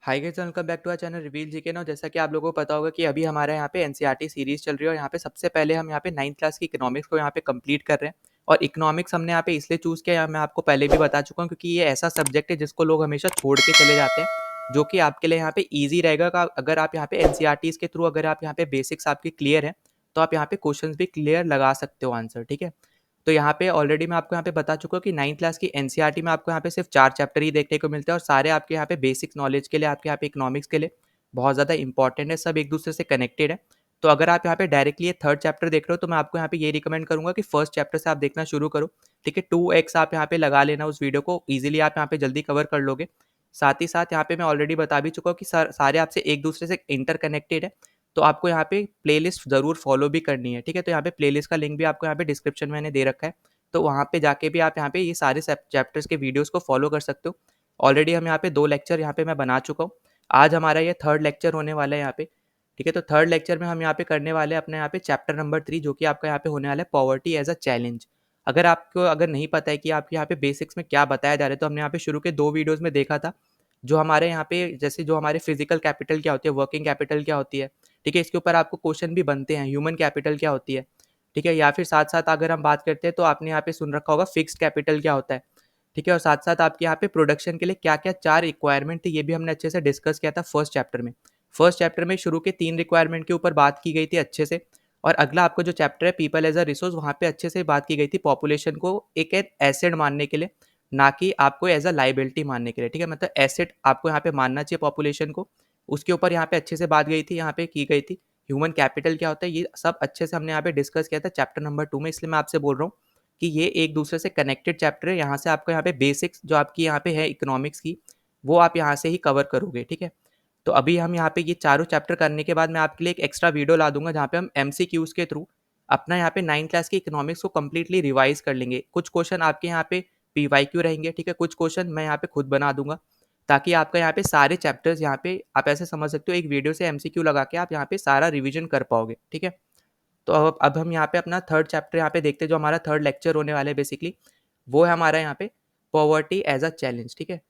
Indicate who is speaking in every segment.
Speaker 1: Hi guys, welcome back to our channel Reveal GK. ना जैसा कि आप लोगों को पता होगा कि अभी हमारे यहाँ पे एनसीईआरटी सीरीज चल रही है और यहाँ पे सबसे पहले हम यहाँ पे 9th क्लास की इकोनॉमिक्स को यहाँ पे कंप्लीट कर रहे हैं। और इकोनॉमिक्स हमने यहाँ पे इसलिए चूज़ किया, मैं आपको पहले भी बता चुका हूँ, क्योंकि ये ऐसा सब्जेक्ट है जिसको लोग हमेशा छोड़ के चले जाते हैं, जो कि आपके लिए यहाँ पे ईजी रहेगा। अगर आप यहाँ पे एनसीईआरटीज़ के थ्रू अगर आप यहाँ पे बेसिक्स आपके क्लियर हैं तो आप यहाँ पे क्वेश्चन भी क्लियर लगा सकते हो आंसर। ठीक है, तो यहाँ पे ऑलरेडी मैं आपको यहाँ पे बता चुका हूँ कि 9th क्लास की एनसीईआरटी में आपको यहाँ पे सिर्फ 4 चैप्टर ही देखने को मिलते हैं और सारे आपके यहाँ पे बेसिक नॉलेज के लिए, आपके यहाँ पे इकोनॉमिक्स के लिए बहुत ज़्यादा इंपॉर्टेंट है, सब एक दूसरे से कनेक्टेड है। तो अगर आप यहाँ पे डायरेक्टली ये थर्ड चैप्टर देख रहे हो तो मैं आपको यहाँ पे ये रिकमेंड करूँगा कि फर्स्ट चैप्टर से आप देखना शुरू करो। ठीक है, 2x आप यहाँ पे लगा लेना उस वीडियो को, ईजिली आप यहाँ पे जल्दी कवर कर लोगे। साथ ही साथ यहाँ पे मैं ऑलरेडी बता भी चुका हूँ कि सारे आपसे एक दूसरे से इंटरकनेक्टेड है, तो आपको यहाँ पे प्लेलिस्ट ज़रूर फॉलो भी करनी है। ठीक है, तो यहाँ पे प्लेलिस्ट का लिंक भी आपको यहाँ पे डिस्क्रिप्शन में मैंने दे रखा है, तो वहाँ पे जाके भी आप यहाँ पे ये सारे चैप्टर्स के वीडियोस को फॉलो कर सकते हो। ऑलरेडी हम यहाँ पे 2 लेक्चर यहाँ पे मैं बना चुका हूँ। आज हमारा ये थर्ड लेक्चर होने वाला है यहाँ पे। ठीक है, तो थर्ड लेक्चर में हम यहाँ पे करने वाले हैं अपने यहाँ पे चैप्टर नंबर 3, जो कि आपका यहाँ पे होने वाला है पॉवर्टी एज अ चैलेंज। अगर नहीं पता है कि आपके यहाँ पे बेसिक्स में क्या बताया जा रहा है, तो हमने यहाँ पे शुरू के 2 वीडियोस में देखा था। जो हमारे यहाँ पे जैसे जो हमारे फिजिकल कैपिटल क्या होती है, वर्किंग कैपिटल क्या होती है, ठीक है, इसके ऊपर आपको क्वेश्चन भी बनते हैं। ह्यूमन कैपिटल क्या होती है, ठीक है, या फिर साथ साथ अगर हम बात करते हैं तो आपने यहाँ पे सुन रखा होगा फिक्स्ड कैपिटल क्या होता है। ठीक है, और साथ साथ आपके यहाँ पे प्रोडक्शन के लिए क्या क्या 4 रिक्वायरमेंट थी, ये भी हमने अच्छे से डिस्कस किया था फर्स्ट चैप्टर में। फर्स्ट चैप्टर में शुरू के 3 रिक्वायरमेंट के ऊपर बात की गई थी अच्छे से, और अगला आपको जो चैप्टर है पीपल एज अ रिसोर्स, वहाँ पे अच्छे से बात की गई थी पॉपुलेशन को एक एसेट मानने के लिए, ना कि आपको एज अ लाइबिलिटी मानने के लिए। ठीक है, मतलब एसेट आपको यहाँ पे मानना चाहिए पॉपुलेशन को, उसके ऊपर यहाँ पे अच्छे से बात गई थी, यहाँ पे की गई थी। ह्यूमन कैपिटल क्या होता है, ये सब अच्छे से हमने यहाँ पे डिस्कस किया था चैप्टर नंबर 2 में, इसलिए मैं आपसे बोल रहा हूँ कि ये एक दूसरे से कनेक्टेड चैप्टर है। यहाँ से आपको यहाँ पे बेसिक्स जो आपकी यहाँ पे है इकोनॉमिक्स की, वो आप यहाँ से ही कवर करोगे। ठीक है, तो अभी हम यहाँ पे ये चारों चैप्टर करने के बाद मैं आपके लिए एक एक्स्ट्रा वीडियो ला दूंगा, जहाँ पे हम एमसीक्यूज के थ्रू अपना यहाँ पे 9th क्लास की इकोनॉमिक्स को कम्प्लीटली रिवाइज कर लेंगे। कुछ क्वेश्चन आपके यहाँ पे पीवाईक्यू रहेंगे, ठीक है, कुछ क्वेश्चन मैं यहाँ पे खुद बना दूंगा, ताकि आपका यहाँ पे सारे चैप्टर्स यहाँ पे आप ऐसे समझ सकते हो, एक वीडियो से एमसीक्यू लगा के आप यहाँ पे सारा रिवीजन कर पाओगे। ठीक है, तो अब हम यहाँ पे अपना थर्ड चैप्टर यहाँ पे देखते हैं, जो हमारा थर्ड लेक्चर होने वाला है बेसिकली, वो है हमारा यहाँ पे पॉवर्टी एज अ चैलेंज। ठीक है,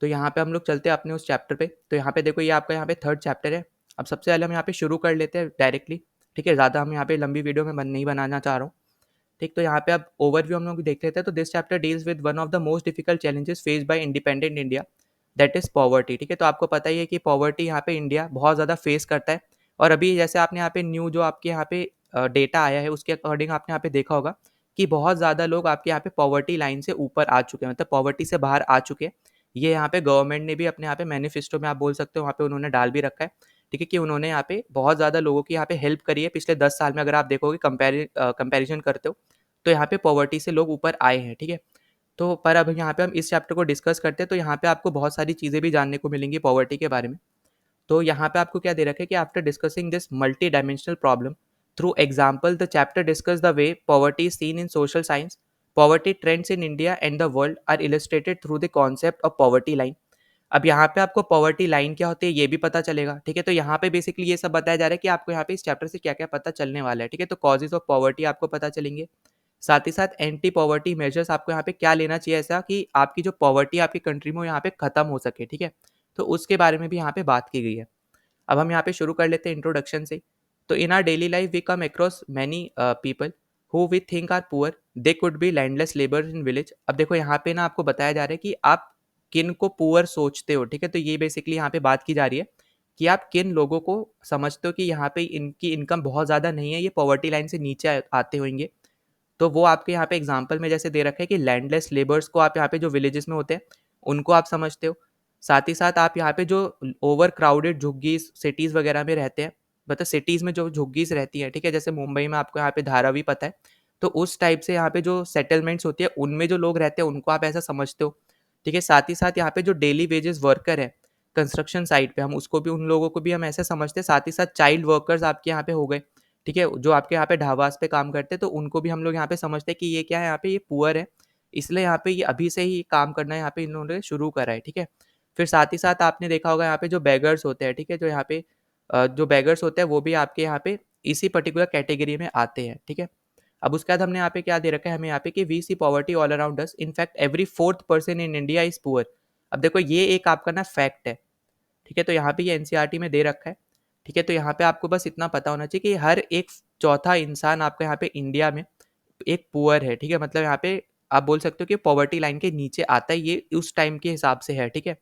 Speaker 1: तो यहाँ पे हम लोग चलते हैं अपने उस चैप्टर पे। तो यहाँ पे देखो, ये आपका यहाँ पे थर्ड चैप्टर है। अब सबसे पहले हम यहाँ पे शुरू कर लेते हैं डायरेक्टली। ठीक है, ज़्यादा हम यहाँ पे लंबी वीडियो में नहीं बनाना चाह रहा हूँ। ठीक, तो यहाँ पे अब ओवरव्यू हम लोग देख लेते हैं। तो this chapter deals with one of the most difficult challenges faced by independent India, that is poverty. ठीक है, तो आपको पता ही है कि पॉवर्टी यहाँ पे इंडिया बहुत ज़्यादा फेस करता है। और अभी जैसे आपने यहाँ पे न्यू जो आपके यहाँ पे डेटा आया है, उसके अकॉर्डिंग आपने यहाँ पे देखा होगा कि बहुत ज़्यादा लोग आपके यहाँ पे पॉवर्टी लाइन से ऊपर आ चुके हैं, मतलब पॉवर्टी से बाहर आ चुके हैं। ये यहाँ पे गवर्नमेंट ने भी अपने यहाँ पे मैनिफेस्टो में आप बोल सकते हो, वहाँ पे उन्होंने डाल भी रखा है। ठीक है, कि उन्होंने यहाँ पे बहुत ज़्यादा लोगों की यहाँ पे हेल्प करी है पिछले 10 साल में। अगर आप देखोगे कंपेरिजन करते हो, तो यहाँ पे पॉवर्टी से लोग ऊपर आए हैं। ठीक है, तो पर अब यहाँ पे हम इस चैप्टर को डिस्कस करते हैं, तो यहाँ पे आपको बहुत सारी चीज़ें भी जानने को मिलेंगी पॉवर्टी के बारे में। तो यहाँ पे आपको क्या दे रखा है कि after discussing this multi dimensional problem through example, the chapter discuss the way poverty is seen in social science, poverty trends in India and the world are illustrated through the concept of poverty line. अब यहाँ पे आपको poverty line क्या होती है ये भी पता चलेगा। ठीक है, तो यहाँ पे बेसिकली ये सब बताया जा रहा है कि आपको यहाँ पे इस चैप्टर से क्या क्या पता चलने वाला है। ठीक है, तो कॉजेज ऑफ पॉवर्टी आपको पता चलेंगे, साथ ही साथ एंटी पॉवर्टी मेजर्स आपको यहाँ पे क्या लेना चाहिए ऐसा कि आपकी जो पॉवर्टी आपकी कंट्री में यहाँ पे खत्म हो सके। ठीक है, तो उसके बारे में भी यहाँ पे बात की गई है। अब हम यहाँ पे शुरू कर लेते हैं इंट्रोडक्शन से। तो in our daily life we come across many people who we think are poor, they could be landless labour in village. अब देखो यहाँ पे ना आपको बताया जा रहा है कि आप किन को पुअर सोचते हो। ठीक है, तो ये बेसिकली यहाँ पे बात की जा रही है कि आप किन लोगों को समझते हो कि यहाँ पे इनकी इनकम बहुत ज़्यादा नहीं है, ये पॉवर्टी लाइन से नीचे आते होंगे। तो वो आपके यहाँ पे एग्जाम्पल में जैसे दे रखा है कि लैंडलेस लेबर्स को आप यहाँ पे जो विलेजेस में होते हैं उनको आप समझते हो। साथ ही साथ आप यहाँ पे जो ओवर क्राउडेड झुग्गीज सिटीज़ वगैरह में रहते हैं, मतलब सिटीज़ में जो झुग्गीज रहती हैं, ठीक है, जैसे मुंबई में आपको यहाँ पे धारावी पता है, तो उस टाइप से यहाँ पे जो सेटलमेंट्स होती है उनमें जो लोग रहते हैं उनको आप ऐसा समझते हो। ठीक है, साथ ही साथ यहाँ पे जो डेली वेजेस वर्कर है कंस्ट्रक्शन साइट पे, हम उसको भी, उन लोगों को भी हम ऐसे समझते हैं। साथ ही साथ चाइल्ड वर्कर्स आपके यहाँ पे हो गए, ठीक है, जो आपके यहाँ पे ढाबास पे काम करते हैं, तो उनको भी हम लोग यहाँ पे समझते हैं कि ये क्या है, यहाँ पे ये पुअर है, इसलिए यहाँ पे ये अभी से ही काम करना यहाँ पे इन्होंने शुरू करा है। ठीक है, फिर साथ ही साथ आपने देखा होगा यहाँ पे जो बेगर्स होते हैं, ठीक है, जो यहाँ पे जो बेगर्स होते हैं वो भी आपके यहाँ पे इसी पर्टिकुलर कैटेगरी में आते हैं। ठीक है, अब उसके बाद हमने यहाँ पे क्या दे रखा है, हमें यहाँ पे कि we see poverty all around us, in fact every fourth person in India is poor. अब देखो ये एक आपका ना फैक्ट है, ठीक है, तो यहाँ पे ये एनसीईआरटी में दे रखा है। ठीक है, तो यहाँ पे आपको बस इतना पता होना चाहिए कि हर एक चौथा इंसान आपका यहाँ पे इंडिया में एक पुअर है। ठीक है, मतलब यहाँ पे आप बोल सकते हो कि पॉवर्टी लाइन के नीचे आता है, ये उस टाइम के हिसाब से है। ठीक है,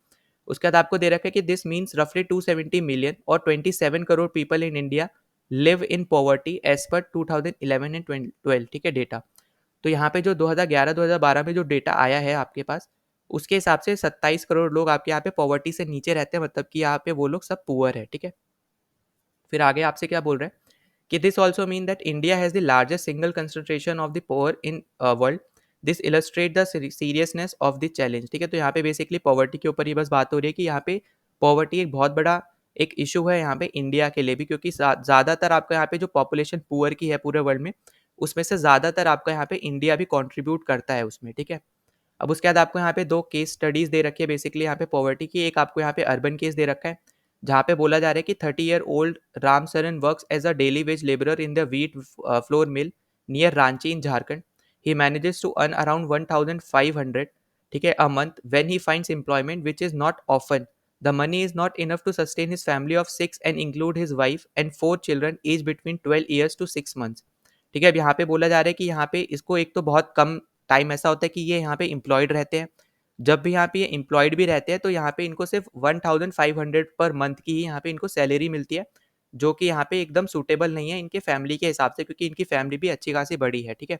Speaker 1: उसके बाद आपको दे रखा है कि दिस मीन्स रफली 270 मिलियन और 27 crore people in India live in poverty as per 2011 and 12। ठीक है, डेटा तो यहाँ पे जो 2011-2012 में जो डेटा आया है आपके पास, उसके हिसाब से 27 करोड़ लोग आपके यहाँ पे पॉवर्टी से नीचे रहते हैं, मतलब कि यहाँ पे वो लोग सब पुअर है। ठीक है, फिर आगे आपसे क्या बोल रहे हैं कि this also mean that India has the largest single concentration of the poor in world. This illustrate the seriousness of the challenge. ठीक है, तो यहाँ पे बेसिकली पॉवर्टी के ऊपर ही बस बात हो रही है कि यहाँ पे पॉवर्टी एक बहुत बड़ा एक इशू है यहाँ पे इंडिया के लिए भी, क्योंकि ज़्यादातर आपका यहाँ पे जो पॉपुलेशन पुअर की है पूरे वर्ल्ड में, उसमें से ज़्यादातर आपका यहाँ पे इंडिया भी कंट्रीब्यूट करता है उसमें। ठीक है, अब उसके बाद आपको यहाँ पे दो केस स्टडीज दे रखी है बेसिकली यहाँ पे पॉवर्टी की। एक आपको यहाँ पे अर्बन केस दे रखा है, जहाँ पे बोला जा रहा है कि 30 year old Ram Saran works as a daily wage labourer in the wheat flour mill near Ranchi in Jharkhand. He manages to earn around 1500, ठीक है, a month when he finds employment which is not often. The money is not enough to sustain his family of 6 and include his wife and 4 children age between 12 years to 6 months. ठीक है, अब यहाँ पे बोला जा रहा है कि यहाँ पे इसको एक तो बहुत कम टाइम ऐसा होता है कि ये यहाँ पे एम्प्लॉयड रहते हैं। जब भी यहाँ पे ये एम्प्लॉयड भी रहते हैं तो यहाँ पे इनको सिर्फ 1500 पर मंथ की ही यहाँ पे इनको सैलरी मिलती है, जो कि यहाँ पे एकदम सूटेबल नहीं है इनके फैमिली के हिसाब से, क्योंकि इनकी फैमिली भी अच्छी खासी बड़ी है। ठीक है,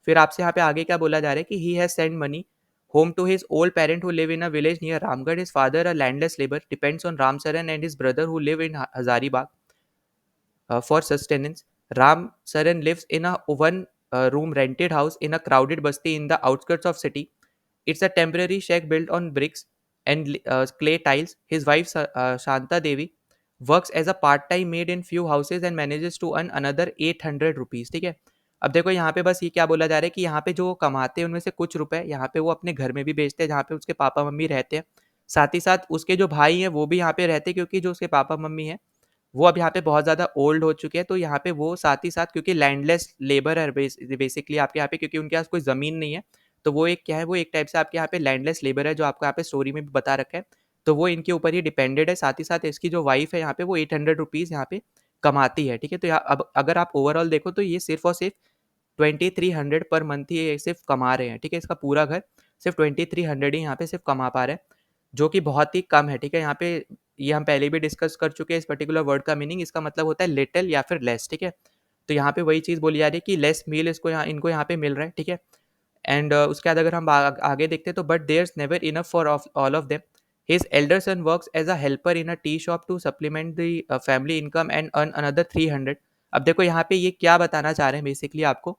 Speaker 1: फिर आपसे यहाँ पे आगे क्या बोला जा रहा है कि he has send money home to his old parent who live in a village near Ramgarh. His father a landless labour depends on Ram Saran and his brother who live in Hazaribagh for sustenance. Ram Saran lives in a one room rented house in a crowded basti in the outskirts of city. It's a temporary shack built on bricks and clay tiles. His wife Shanta Devi works as a part-time maid in few houses and manages to earn another 800 rupees. ठीक है, अब देखो यहाँ पे बस ये क्या बोला जा रहा है कि यहाँ पे जो कमाते हैं उनमें से कुछ रुपए यहाँ पे वो अपने घर में भी बेचते हैं, जहाँ पे उसके पापा मम्मी रहते हैं। साथ ही साथ उसके जो भाई हैं वो भी यहाँ पे रहते हैं, क्योंकि जो उसके पापा मम्मी हैं वो अब यहाँ पे बहुत ज़्यादा ओल्ड हो चुके हैं, तो यहाँ पे वो साथ ही साथ क्योंकि लैंडलेस लेबर है बेसिकली आपके यहाँ पे, क्योंकि उनके पास कोई ज़मीन नहीं है, तो वो एक क्या है, वो एक टाइप से आपके यहाँ पे लैंडलेस लेबर है, जो आपको यहाँ पे स्टोरी में भी बता रखा है। तो वो इनके ऊपर ही डिपेंडेड है। साथ ही साथ इसकी जो वाइफ है यहाँ पे वो 800 रुपीज़ यहाँ पे कमाती है। ठीक है, तो यहाँ अब अगर आप ओवरऑल देखो तो ये सिर्फ और सिर्फ 2300 पर मंथ ही ये सिर्फ कमा रहे हैं। ठीक है, इसका पूरा घर सिर्फ 2300 ही यहाँ पे सिर्फ कमा पा रहा है, जो कि बहुत ही कम है। ठीक है, यहाँ पे ये हम पहले भी डिस्कस कर चुके हैं इस पर्टिकुलर वर्ड का मीनिंग, इसका मतलब होता है लिटिल या फिर लेस। ठीक है, तो यहाँ पे वही चीज़ बोली जा रही है कि लेस मील इसको यहाँ इनको यहाँ पे मिल रहा है। ठीक है, एंड उसके बाद अगर हम आगे देखते हैं तो but there is never enough for all of them. His elder son works as a helper in a tea shop to supplement the family income and earn another 300। अब देखो यहाँ पे ये क्या बताना चाह रहे हैं बेसिकली आपको,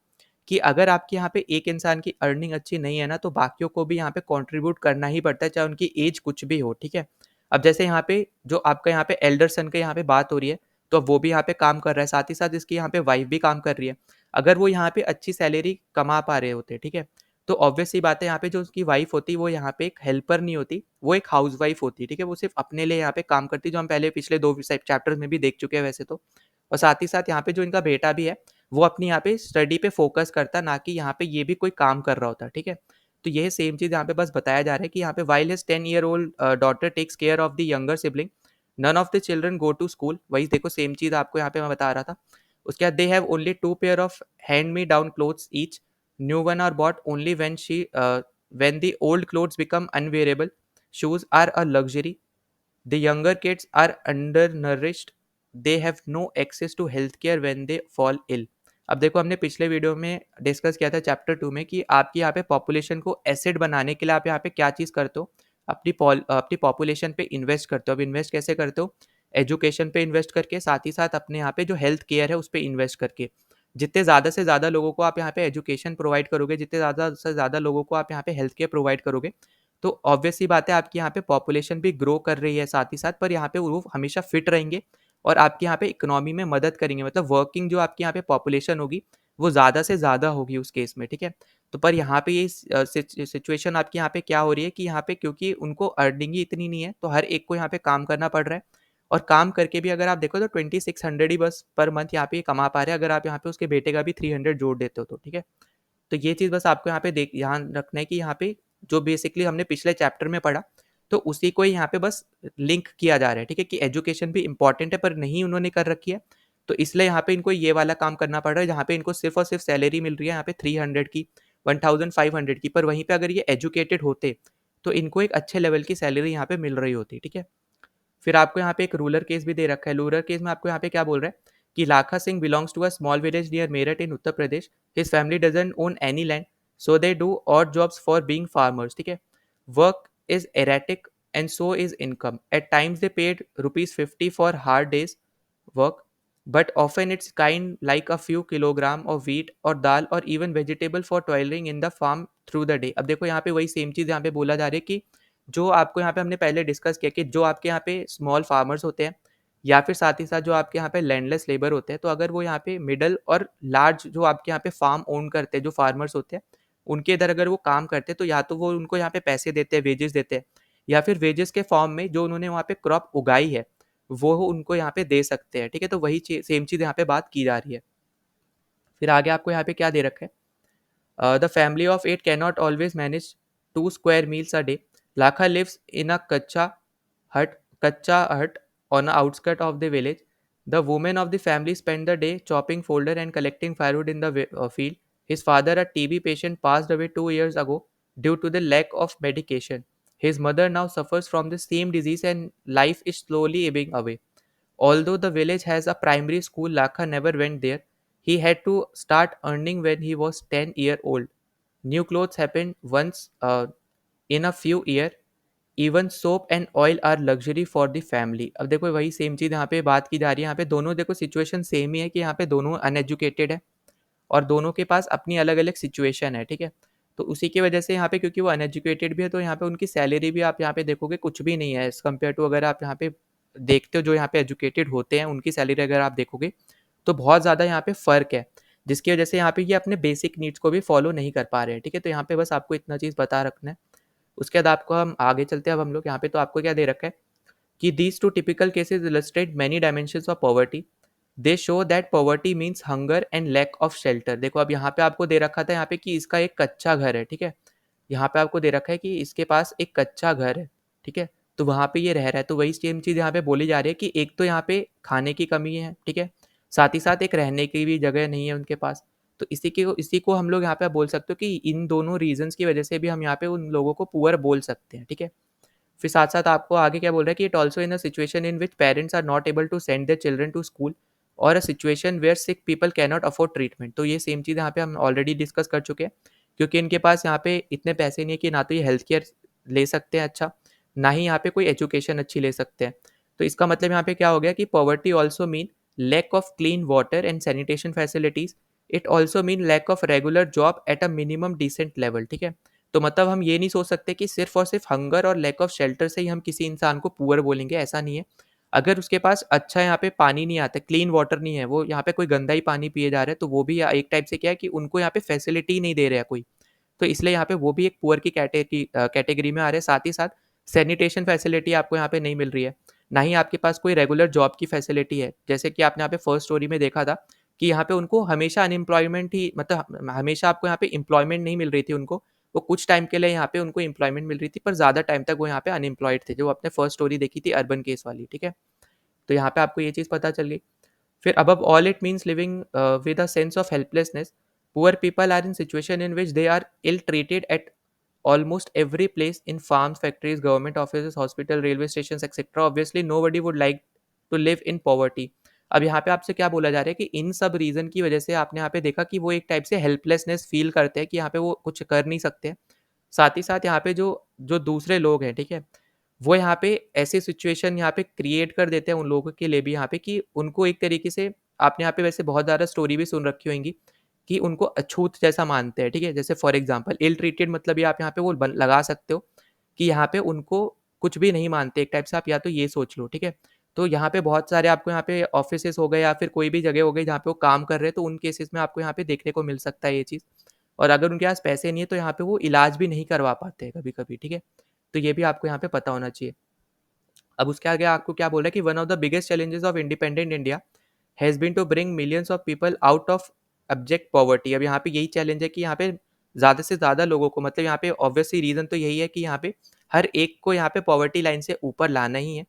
Speaker 1: कि अगर आपके यहाँ पे एक इंसान की अर्निंग अच्छी नहीं है ना, तो बाकियों को भी यहाँ पे कंट्रीब्यूट करना ही पड़ता है, चाहे उनकी एज कुछ भी हो। ठीक है, अब जैसे यहाँ पे जो आपका यहाँ पे एल्डर सन के यहाँ पे बात हो रही है, तो अब वो भी यहाँ पे काम कर रहा है, साथ ही साथ इसकी यहाँ पे वाइफ भी काम कर रही है। अगर वो यहाँ पे अच्छी सैलरी कमा पा रहे होते, ठीक है, तो ऑब्वियस सी बात है यहाँ पे जो उसकी वाइफ होती वो यहाँ पे एक हेल्पर नहीं होती, वो एक हाउस वाइफ होती। ठीक है, वो सिर्फ अपने लिए यहाँ पे काम करती, जो हम पहले पिछले 2 चैप्टर्स में भी देख चुके हैं वैसे तो। और साथ ही साथ यहाँ पे जो इनका बेटा भी है, वो अपनी यहाँ पे स्टडी पे फोकस करता, ना कि यहाँ पे ये भी कोई काम कर रहा होता। ठीक है, तो ये सेम चीज़ यहाँ पे बस बताया जा रहा है कि यहाँ पे while his 10-year-old daughter takes care of the younger sibling, none of the children go to school. वही देखो सेम चीज़ आपको यहाँ पे मैं बता रहा था। उसके बाद they have only 2 pair of hand me down clothes each, new one are bought only when the old clothes become unwearable. Shoes are a luxury. The younger kids are undernourished. They have no access to healthcare when they fall ill. अब देखो हमने पिछले video में discuss किया था chapter 2 में कि आपकी यहाँ पे पॉपुलेशन को एसिड बनाने के लिए आप यहाँ पे क्या चीज़ करते हो, अपनी पॉपुलेशन पे इन्वेस्ट करते हो। अब इन्वेस्ट कैसे करते हो, एजुकेशन पे इन्वेस्ट करके, साथ ही साथ अपने यहाँ पे जो हेल्थ केयर है उस पर इन्वेस्ट करके। जितने ज़्यादा से ज़्यादा लोगों को आप यहाँ पे एजुकेशन प्रोवाइड करोगे, जितने ज़्यादा से ज़्यादा लोगों को आप यहाँ पे हेल्थ केयर प्रोवाइड करोगे, तो ऑब्वियस सी बात है आपकी यहाँ पे पॉपुलेशन भी ग्रो कर रही है साथ ही साथ, पर यहाँ पे वो हमेशा फिट रहेंगे और आपके यहाँ पे इकोनॉमी में मदद करेंगे, मतलब वर्किंग जो आपकी यहाँ पे पॉपुलेशन होगी वो ज़्यादा से ज़्यादा होगी उस केस में। ठीक है, तो पर यहाँ पे ये सिचुएशन आपकी यहाँ पे क्या हो रही है कि यहाँ पे क्योंकि उनको अर्निंग ही इतनी नहीं है, तो हर एक को यहाँ पे काम करना पड़ रहा है, और काम करके भी अगर आप देखो तो 2600 ही बस पर मंथ यहाँ पे कमा पा रहे हैं, अगर आप यहाँ पे उसके बेटे का भी 300 जोड़ देते हो तो। ठीक है, तो ये चीज़ बस आपको यहाँ पे ध्यान रखना है कि यहाँ पे जो बेसिकली हमने पिछले चैप्टर में पढ़ा तो उसी को यहाँ पे बस लिंक किया जा रहा है, ठीक है, कि एजुकेशन भी इंपॉर्टेंट है पर नहीं उन्होंने कर रखी है। तो इसलिए यहाँ पे इनको ये वाला काम करना पड़ रहा है, जहाँ पे इनको सिर्फ और सिर्फ सैलरी मिल रही है यहाँ पे 300 की, 1500 की, पर वहीं पे अगर ये एजुकेटेड होते तो इनको एक अच्छे लेवल की सैलरी यहाँ पे मिल रही होती, ठीक है। फिर आपको यहाँ पे एक रूरल केस भी दे रखा है। रूरल केस में आपको यहाँ पे क्या बोल रहा है कि Lakha Singh belongs to a small village near Meerut in Uttar Pradesh. His family doesn't own any land, so they do odd jobs for being farmers, ठीक है। Work is erratic and so is income. At times they paid ₹50 for hard days work, but often it's kind like a few kilogram of wheat or dal or even vegetable for toiling in the farm through the day। अब देखो यहाँ पे वही same चीज़ यहाँ पे बोला जा रहा है कि जो आपको यहाँ पे हमने पहले डिस्कस किया कि जो आपके यहाँ पे स्मॉल फार्मर्स होते हैं या फिर साथ ही साथ जो आपके यहाँ पे लैंडलेस लेबर होते हैं, तो अगर वो यहाँ पे मिडल और लार्ज जो आपके यहाँ पे फार्म ओन करते हैं, जो फार्मर्स होते हैं, उनके इधर अगर वो काम करते हैं तो या तो वो उनको यहाँ पे पैसे देते हैं, वेजेस देते हैं, या फिर वेजेस के फॉर्म में जो उन्होंने वहाँ पे क्रॉप उगाई है वो उनको यहाँ पे दे सकते हैं, ठीक है। तो वही सेम चीज़ यहाँ पे बात की जा रही है। फिर आगे आपको यहाँ पे क्या दे रखा है, the family of 8 can not always manage 2 square meals a day। Lakha lives in a kachcha hut on the outskirts of the village। The women of the family spend the day chopping folder and collecting firewood in the field। His father, a TB patient, passed away 2 years ago due to the lack of medication। His mother now suffers from the same disease and life is slowly ebbing away। Although the village has a primary school, Lakha never went there। He had to start earning when he was 10 years old। New clothes happen once in a few years। Even soap and oil are luxury for the family. अब देखो वही same चीज़ यहाँ पे बात की जा रही है। यहाँ पे दोनों देखो सिचुएशन सेम ही है कि यहाँ पे दोनों अनएजुकेटेड है और दोनों के पास अपनी अलग अलग सिचुएशन है, ठीक है। तो उसी की वजह से यहाँ पे क्योंकि वो अनएजुकेटेड भी है तो यहाँ पे उनकी सैलरी भी आप यहाँ पे देखोगे कुछ भी नहीं है एज़ कम्पेयर टू अगर आप यहाँ पे देखते हो जो यहाँ पे एजुकेटेड होते हैं उनकी सैलरी अगर आप देखोगे तो बहुत ज़्यादा यहाँ पे फ़र्क है, जिसकी वजह से यहाँ पे ये अपने बेसिक नीड्स को भी फॉलो नहीं कर पा रहे हैं, ठीक है। तो यहाँ पे बस आपको इतना चीज़ पता रखना है। उसके बाद आपको हम आगे चलते हैं अब हम लोग यहाँ पे, तो आपको क्या दे रखा है कि these two typical cases illustrate many dimensions of poverty. They show that poverty means hunger and lack of shelter. देखो अब यहाँ पे आपको दे रखा था यहाँ पे कि इसका एक कच्चा घर है, ठीक है। यहाँ पे आपको दे रखा है कि इसके पास एक कच्चा घर है, ठीक है। तो वहाँ पे ये रह रहा है, तो वही सेम चीज़ यहाँ पे बोली जा रही है कि एक तो यहाँ पे खाने की कमी है, ठीक है, साथ ही साथ एक रहने की भी जगह नहीं है उनके पास। तो इसी को हम लोग यहाँ पे बोल सकते हो कि इन दोनों रीजंस की वजह से भी हम यहाँ पे उन लोगों को पुअर बोल सकते हैं, ठीक है। फिर साथ साथ आपको आगे क्या बोल रहा है कि it also in a situation in which parents are not able to send their children to school or a situation where sick people can not afford treatment. तो ये सेम चीज़ यहाँ पे हम ऑलरेडी डिस्कस कर चुके हैं, क्योंकि इनके पास यहाँ पे इतने पैसे नहीं है कि ना तो ये हेल्थ केयर ले सकते हैं अच्छा, ना ही यहाँ पे कोई एजुकेशन अच्छी ले सकते हैं। तो इसका मतलब यहाँ पे क्या हो गया कि poverty also mean lack of clean water and sanitation facilities. It also mean lack of regular job at a minimum decent level, ठीक है। तो मतलब हम ये नहीं सोच सकते कि सिर्फ और सिर्फ हंगर और लैक ऑफ शेल्टर से ही हम किसी इंसान को पुअर बोलेंगे, ऐसा नहीं है। अगर उसके पास अच्छा यहाँ पे पानी नहीं आता, क्लीन वाटर नहीं है, वो यहाँ पे कोई गंदा ही पानी पिए जा रहे हैं, तो वो भी एक टाइप से क्या है कि उनको यहाँ पे फैसिलिटी नहीं दे रहा है कोई, तो इसलिए यहाँ पे वो भी एक पुअर की कैटेगरी में आ रहे हैं। साथ ही साथ सैनिटेशन फैसिलिटी आपको यहाँ पे नहीं मिल रही है, ना ही आपके पास कोई रेगुलर जॉब की फैसिलिटी है। जैसे कि आपने यहाँ पे फर्स्ट स्टोरी में देखा था कि यहाँ पे उनको हमेशा अनएम्प्लॉयमेंट ही, मतलब हमेशा आपको यहाँ पे एम्प्लॉयमेंट नहीं मिल रही थी उनको, वो कुछ टाइम के लिए यहाँ पे उनको एम्प्लॉयमेंट मिल रही थी, पर ज़्यादा टाइम तक वो यहाँ पे अनएम्प्लॉयड थे, जो आपने फर्स्ट स्टोरी देखी थी अर्बन केस वाली, ठीक है। तो यहाँ पे आपको ये चीज़ पता चल गई। फिर above all it means living with a sense of helplessness। Poor people are in situation in which they are ill treated at almost every place, in farms, factories, government offices, hospital, railway stations, etc। Obviously nobody would like to live in poverty। अब यहाँ पे आपसे क्या बोला जा रहा है कि इन सब रीज़न की वजह से आपने यहाँ पे देखा कि वो एक टाइप से हेल्पलेसनेस फील करते हैं कि यहाँ पे वो कुछ कर नहीं सकते। साथ ही साथ यहाँ पे जो जो दूसरे लोग हैं, ठीक है, वो यहाँ पे ऐसी सिचुएशन यहाँ पे क्रिएट कर देते हैं उन लोगों के लिए भी यहाँ पे कि उनको एक तरीके से, आपने यहाँ पे वैसे बहुत ज़्यादा स्टोरी भी सुन रखी होंगी कि उनको अछूत जैसा मानते हैं, ठीक है। जैसे फॉर एग्जांपल इल ट्रीटेड, मतलब ये आप यहाँ पे वो लगा सकते हो कि यहाँ पे उनको कुछ भी नहीं मानते, एक टाइप से आप या तो ये सोच लो, ठीक है। तो यहाँ पे बहुत सारे आपको यहाँ पे ऑफिसेस हो गए या फिर कोई भी जगह हो गई जहाँ पे वो काम कर रहे हैं, तो उन केसेस में आपको यहाँ पे देखने को मिल सकता है ये चीज़। और अगर उनके पास पैसे नहीं है तो यहाँ पे वो इलाज भी नहीं करवा पाते हैं कभी कभी, ठीक है। तो ये भी आपको यहाँ पे पता होना चाहिए। अब उसके आगे आपको क्या बोल रहा है कि one of the biggest challenges of independent India has been to bring millions of people out of abject poverty. अब यहाँ पे यही चैलेंज है कि यहाँ पे ज़्यादा से ज़्यादा लोगों को, मतलब यहाँ पे ऑब्वियसली रीज़न तो यही है कि यहाँ पे हर एक को यहाँ पे पॉवर्टी लाइन से ऊपर लाना ही है।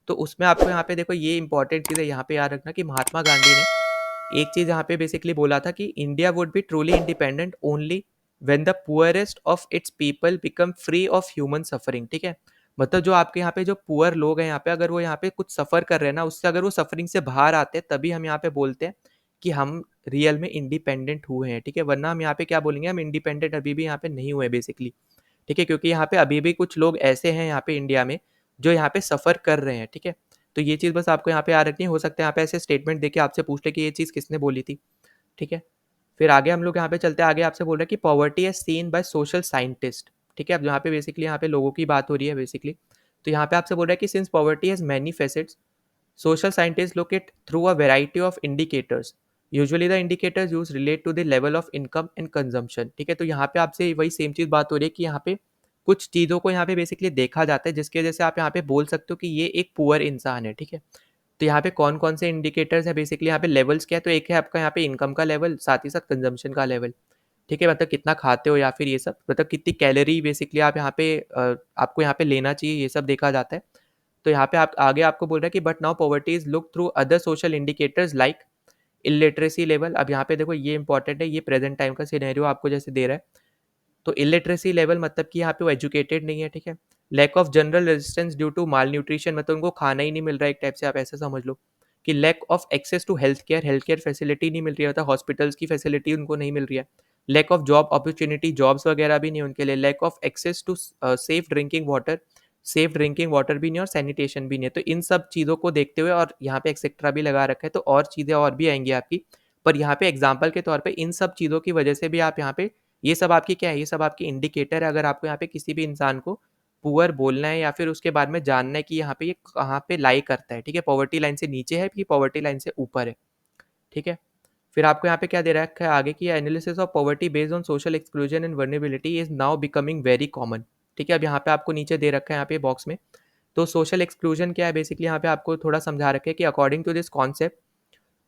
Speaker 1: तो उसमें आपको यहाँ पे देखो ये इंपॉर्टेंट चीज़ है यहाँ पे याद रखना कि महात्मा गांधी ने एक चीज़ यहाँ पे बेसिकली बोला था कि India would be truly independent only when the poorest of its people become free of human suffering. ठीक है, मतलब जो आपके यहाँ पे जो पुअर लोग हैं यहाँ पे, अगर वो यहाँ पे कुछ सफ़र कर रहे हैं ना, उससे अगर वो सफरिंग से बाहर आते हैं तभी हम यहाँ पे बोलते हैं कि हम रियल में इंडिपेंडेंट हुए हैं। ठीक है, वरना हम यहाँ पे क्या बोलेंगे, हम इंडिपेंडेंट अभी भी यहाँ पे नहीं हुए बेसिकली। ठीक है, क्योंकि यहाँ पे अभी भी कुछ लोग ऐसे हैं यहाँ पे इंडिया में जो यहाँ पे सफ़र कर रहे हैं। ठीक है, तो ये चीज़ बस आपको यहाँ पे याद रखनी है। हो सकता है यहाँ पे ऐसे स्टेटमेंट देके आपसे पूछ ले कि ये चीज़ किसने बोली थी। ठीक है, फिर आगे हम लोग यहाँ पे चलते हैं। आगे आपसे बोल रहे हैं कि poverty is scene by social scientist. ठीक है, अब यहाँ पे बेसिकली यहाँ पे लोगों की बात हो रही है बेसिकली। तो यहाँ पे आपसे बोल रहा है कि since poverty has many facets, social scientists look it through a variety of indicators. Usually the indicators used relate to the level of income and consumption. ठीक है, तो यहाँ पे आपसे वही सेम चीज़ बात हो रही है कि यहाँ पे कुछ चीज़ों को यहाँ पे बेसिकली देखा जाता है जिसकी वजह से आप यहाँ पे बोल सकते हो कि ये एक पुअर इंसान है। ठीक है, तो यहाँ पे कौन कौन से इंडिकेटर्स है बेसिकली, यहाँ पे लेवल्स क्या है, तो एक है आपका यहाँ पे इनकम का लेवल, साथ ही साथ कंजम्पशन का लेवल। ठीक है, मतलब कितना खाते हो या फिर ये सब, मतलब कितनी कैलोरी बेसिकली आप यहाँ पे आपको यहाँ पे लेना चाहिए, ये सब देखा जाता है। तो यहाँ पे आप आगे आपको बोल रहा है कि but now poverty is look through other social indicators like illiteracy level. अब यहाँ पे देखो ये इंपॉर्टेंट है, ये प्रेजेंट टाइम का सिनेरियो आपको जैसे दे रहा है। तो इलिटरेसी लेवल मतलब कि यहाँ पे वो एजुकेटेड नहीं है। ठीक है, lack of general resistance due to malnutrition, मतलब उनको खाना ही नहीं मिल रहा है एक टाइप से, आप ऐसे समझ लो कि lack of access to health care facility नहीं मिल रही है, मतलब हॉस्पिटल्स की फैसिलिटी उनको नहीं मिल रही है। Lack of job opportunity, jobs वगैरह भी नहीं उनके लिए। Lack of access to safe drinking water भी नहीं और सैनिटेशन भी नहीं है। तो इन सब चीज़ों को देखते हुए, और यहाँ पे एक्सेट्रा भी लगा रखा है, तो और चीज़ें और भी आएंगी आपकी, पर यहाँ पे एग्जाम्पल के तौर पे इन सब चीज़ों की वजह से भी आप यहाँ पे, ये सब आपकी क्या है, ये सब आपकी इंडिकेटर है। अगर आपको यहाँ पे किसी भी इंसान को पुअर बोलना है या फिर उसके बारे में जानना है कि यहाँ पे ये कहाँ पे लाई करता है, ठीक है, पॉवर्टी लाइन से नीचे है कि पॉवर्टी लाइन से ऊपर है। ठीक है, फिर आपको यहाँ पे क्या दे रखा है आगे की, analysis of poverty based on social exclusion and vulnerability is now becoming very common. ठीक है, अब यहाँ पे आपको नीचे दे रखा है यहाँ पे बॉक्स में, तो सोशल एक्सक्लूजन क्या है बेसिकली, यहाँ पे आपको थोड़ा समझा रखा है कि according to this concept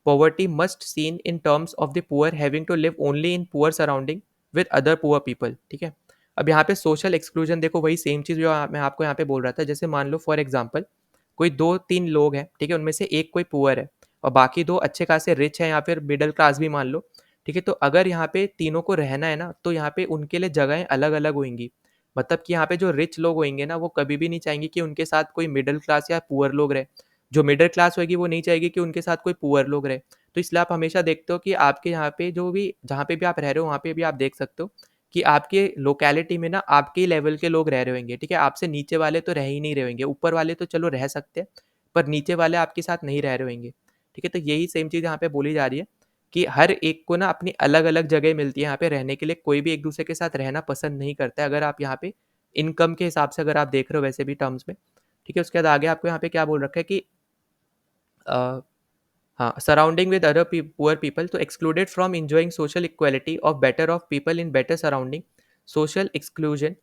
Speaker 1: poverty must seen in terms of the poor having to live only in poor surrounding with other poor people। ठीक है, अब यहाँ पे सोशल एक्सक्लूजन देखो वही सेम चीज़ जो मैं आपको यहाँ पे बोल रहा था। जैसे मान लो फॉर एग्जांपल कोई 2-3 लोग हैं, ठीक है, उनमें से एक कोई पुअर है और बाकी दो अच्छे खासे रिच हैं या फिर मिडिल क्लास भी मान लो। ठीक है, तो अगर यहाँ पे तीनों को रहना है ना, तो यहाँ पे उनके लिए जगहें अलग अलग होंगी। मतलब कि यहाँ पे जो रिच लोग होंगे ना, वो कभी भी नहीं चाहेंगे कि उनके साथ कोई मिडिल क्लास या पुअर लोग रहे। जो मिडिल क्लास होगी वो नहीं चाहेगी कि उनके साथ कोई पुअर लोग रहे। तो इसलिए आप हमेशा देखते हो कि आपके यहाँ पे जो भी, जहाँ पे भी आप रह रहे हो वहाँ पे भी आप देख सकते हो कि आपके लोकेलिटी में ना आपके ही लेवल के लोग रह रहे होंगे। ठीक है, आपसे नीचे वाले तो रह ही नहीं रहे होंगे, ऊपर वाले तो चलो रह सकते हैं, पर नीचे वाले आपके साथ नहीं रह रहे होंगे। ठीक है, तो यही सेम चीज़ यहाँ पे बोली जा रही है कि हर एक को ना अपनी अलग अलग जगह मिलती है यहाँ पे रहने के लिए, कोई भी एक दूसरे के साथ रहना पसंद नहीं करता है। अगर आप यहाँ पे इनकम के हिसाब से अगर आप देख रहे हो वैसे भी टर्म्स में। ठीक है, उसके बाद आगे आपको यहाँ पे क्या बोल रखा है कि हाँ, surrounding with other poor people, तो excluded from enjoying social equality of better off people in better surrounding. Social exclusion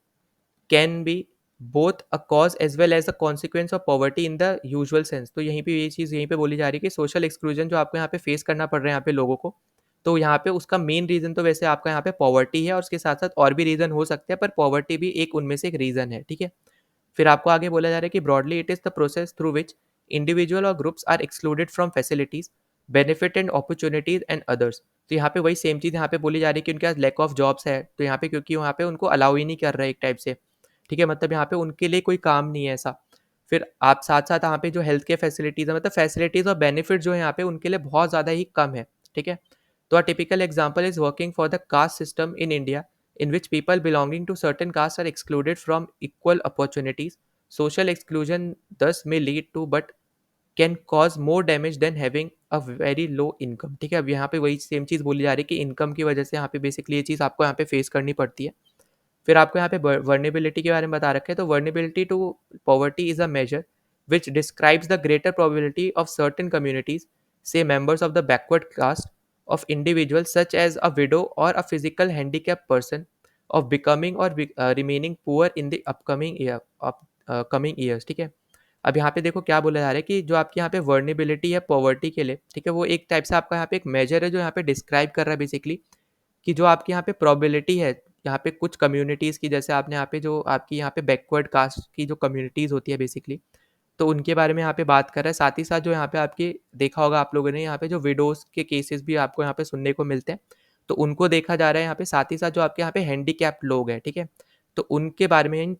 Speaker 1: can be both a cause as well as a consequence of poverty in the usual sense. तो यहीं पे ये चीज़ यहीं पे बोली जा रही है कि सोशल एक्सक्लूजन जो आपको यहाँ पे फेस करना पड़ रहा है यहाँ पे लोगों को, तो यहाँ पे उसका मेन रीज़न तो वैसे आपका यहाँ पे पॉवर्टी है, और उसके साथ साथ और भी रीज़न हो सकते हैं, पर पॉवर्टी भी एक उनमें से एक रीज़न है। ठीक है, फिर आपको आगे बोला जा रहा है कि broadly it is the process through which individual or groups are excluded from facilities, benefit and opportunities and others. तो यहाँ पे वही सेम चीज़ यहाँ पे बोली जा रही है कि उनके पास लैक ऑफ जॉब्स है, तो यहाँ पे क्योंकि वहाँ पे उनको अलाउ ही नहीं कर रहा है एक टाइप से। ठीक है, मतलब यहाँ पे उनके लिए कोई काम नहीं है ऐसा। फिर आप साथ साथ यहाँ पे जो हेल्थ केयर फैसिलिटीज़ है, मतलब फैसिलिटीज़ और बेनिफिट जो है यहाँ पे उनके लिए बहुत ज़्यादा ही कम है। ठीक है, तो a typical example is working for the caste system in India in which people belonging to certain castes are excluded from equal opportunities. Social exclusion thus may lead to but can cause more damage than having a very low income। ठीक है, अब यहाँ पे वही same चीज़ बोली जा रही है कि इनकम की वजह से यहाँ पे बेसिकली ये चीज़ आपको यहाँ पे फेस करनी पड़ती है। फिर आपको यहाँ पे वर्नेबिलिटी के बारे में बता रखा है, तो vulnerability to poverty is a measure which describes the greater probability of certain communities, say members of the backward caste, of individuals such as a widow or a physical handicapped person of becoming or remaining poor in the coming years। ठीक है, अब यहाँ पे देखो क्या बोला जा रहा है कि जो आपकी यहाँ पे वर्नेबिलिटी है पॉवर्टी के लिए, ठीक है, वो एक टाइप से आपका यहाँ पे एक मेजर है जो यहाँ पे डिस्क्राइब कर रहा है बेसिकली कि जो आपके यहाँ पे प्रोबेबिलिटी है यहाँ पे कुछ कम्युनिटीज़ की, जैसे आपने यहाँ पे जो आपकी यहाँ पे बैकवर्ड कास्ट की जो कम्युनिटीज़ होती है बेसिकली, तो उनके बारे में यहाँ पे बात कर रहा है। साथ ही साथ जो यहाँ पे आपके देखा होगा आप लोगों ने, यहाँ पे जो विडोज़ के केसेस भी आपको यहाँ पे सुनने को मिलते हैं, तो उनको देखा जा रहा है यहाँ पे। साथ ही साथ जो आपके यहाँ पे हैंडीकैप्ड लोग हैं, ठीक है? तो उनके बारे में, इन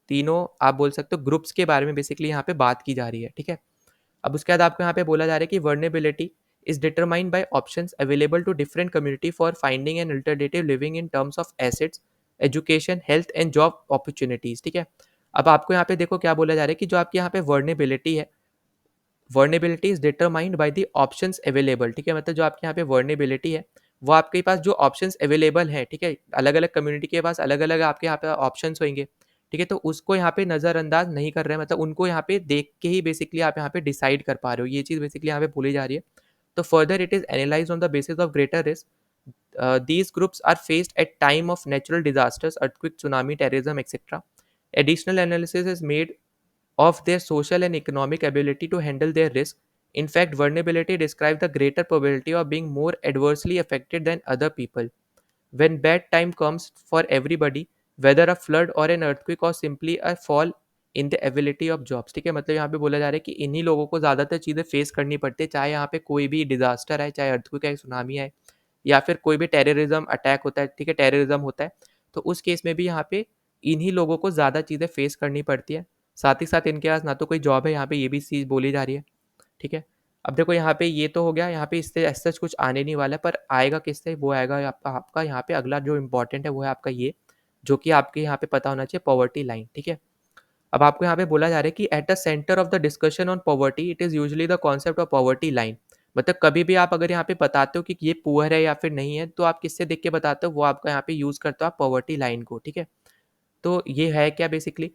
Speaker 1: तीनों आप बोल सकते हो ग्रुप्स के बारे में बेसिकली यहाँ पे बात की जा रही है, ठीक है? अब उसके बाद आपको यहाँ पे बोला जा रहा है कि vulnerability is determined by options available to different community for finding an alternative living in terms of assets, education, health and job opportunities, ठीक है? अब आपको यहाँ पे देखो क्या बोला जा रहा है कि जो आपकी यहाँ पे वर्नेबिलिटी है, vulnerability is determined by the options available, ठीक है? मतलब जो आपके यहाँ पे वर्नेबिलिटी है, वो आपके पास जो ऑप्शंस अवेलेबल हैं, ठीक है? अलग अलग कम्युनिटी के पास अलग अलग आपके यहाँ पे ऑप्शंस होंगे, ठीक है? तो उसको यहाँ पे नज़रअंदाज नहीं कर रहे हैं, मतलब उनको यहाँ पे देख के ही बेसिकली आप यहाँ पे डिसाइड कर पा रहे हो, ये चीज़ बेसिकली यहाँ पे बोली जा रही है। तो further it is analyse on the basis of greater risk these groups are faced at time of natural disasters, earthquake, tsunami, terrorism, etc. Additional analysis is made of their social and economic ability to handle their risk. In fact, vulnerability describes the greater probability of being more adversely affected than other people. When bad time comes for everybody, whether a flood or an earthquake or simply a fall in the ability of jobs, ठीक है? मतलब यहाँ पे बोला जा रहा है कि इन्हीं लोगों को ज़्यादातर चीज़ें फेस करनी पड़ती है, चाहे यहाँ पे कोई भी डिजास्टर आए, चाहे अर्थक्वेक आए, सुनामी आए, या फिर कोई भी टेररिज्म अटैक होता है, ठीक है? टेररिज्म होता है, तो उस केस में भी यहाँ पे इन्हीं लोगों को ज़्यादा चीज़ें फेस करनी पड़ती है। साथ ही साथ इनके पास ना तो कोई जॉब है, यहाँ पे ये भी चीज़ बोली जा रही है, ठीक है? अब देखो यहाँ पे ये तो हो गया, यहाँ पे इससे एज सच कुछ आने नहीं वाला है, पर आएगा किससे? वो आएगा आपका आपका यहाँ पे अगला जो इम्पोर्टेंट है वो है आपका ये, जो कि आपके यहाँ पे पता होना चाहिए, पॉवर्टी लाइन, ठीक है? अब आपको यहाँ पे बोला जा रहा है कि at the centre of the discussion on poverty it is usually the concept of poverty line. मतलब कभी भी आप अगर यहाँ पे बताते हो कि ये पुअर है या फिर नहीं है, तो आप किससे देख के बताते हो? वो आपका यहाँ पे यूज़ करते हो आप पॉवर्टी लाइन को, ठीक है? तो ये है क्या बेसिकली?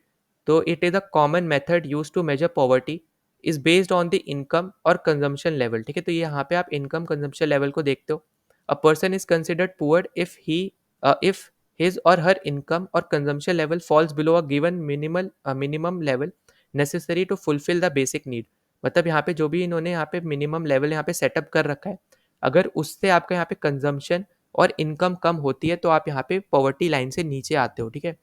Speaker 1: तो it is a common method used to measure poverty, is based on the income और कंजम्पशन लेवल, ठीक है? तो यहाँ पे आप इनकम कंजम्पशन लेवल को देखते हो। A person is considered poor if his और हर इनकम और consumption level falls below a given minimum level necessary to fulfil the basic need. मतलब यहाँ पे जो भी इन्होंने यहाँ पे मिनिमम लेवल यहाँ पे सेटअप कर रखा है, अगर उससे आपका यहाँ पे कंजम्पशन और इनकम कम होती है, तो आप यहाँ पे पॉवर्टी लाइन से नीचे आते हो, ठीक है?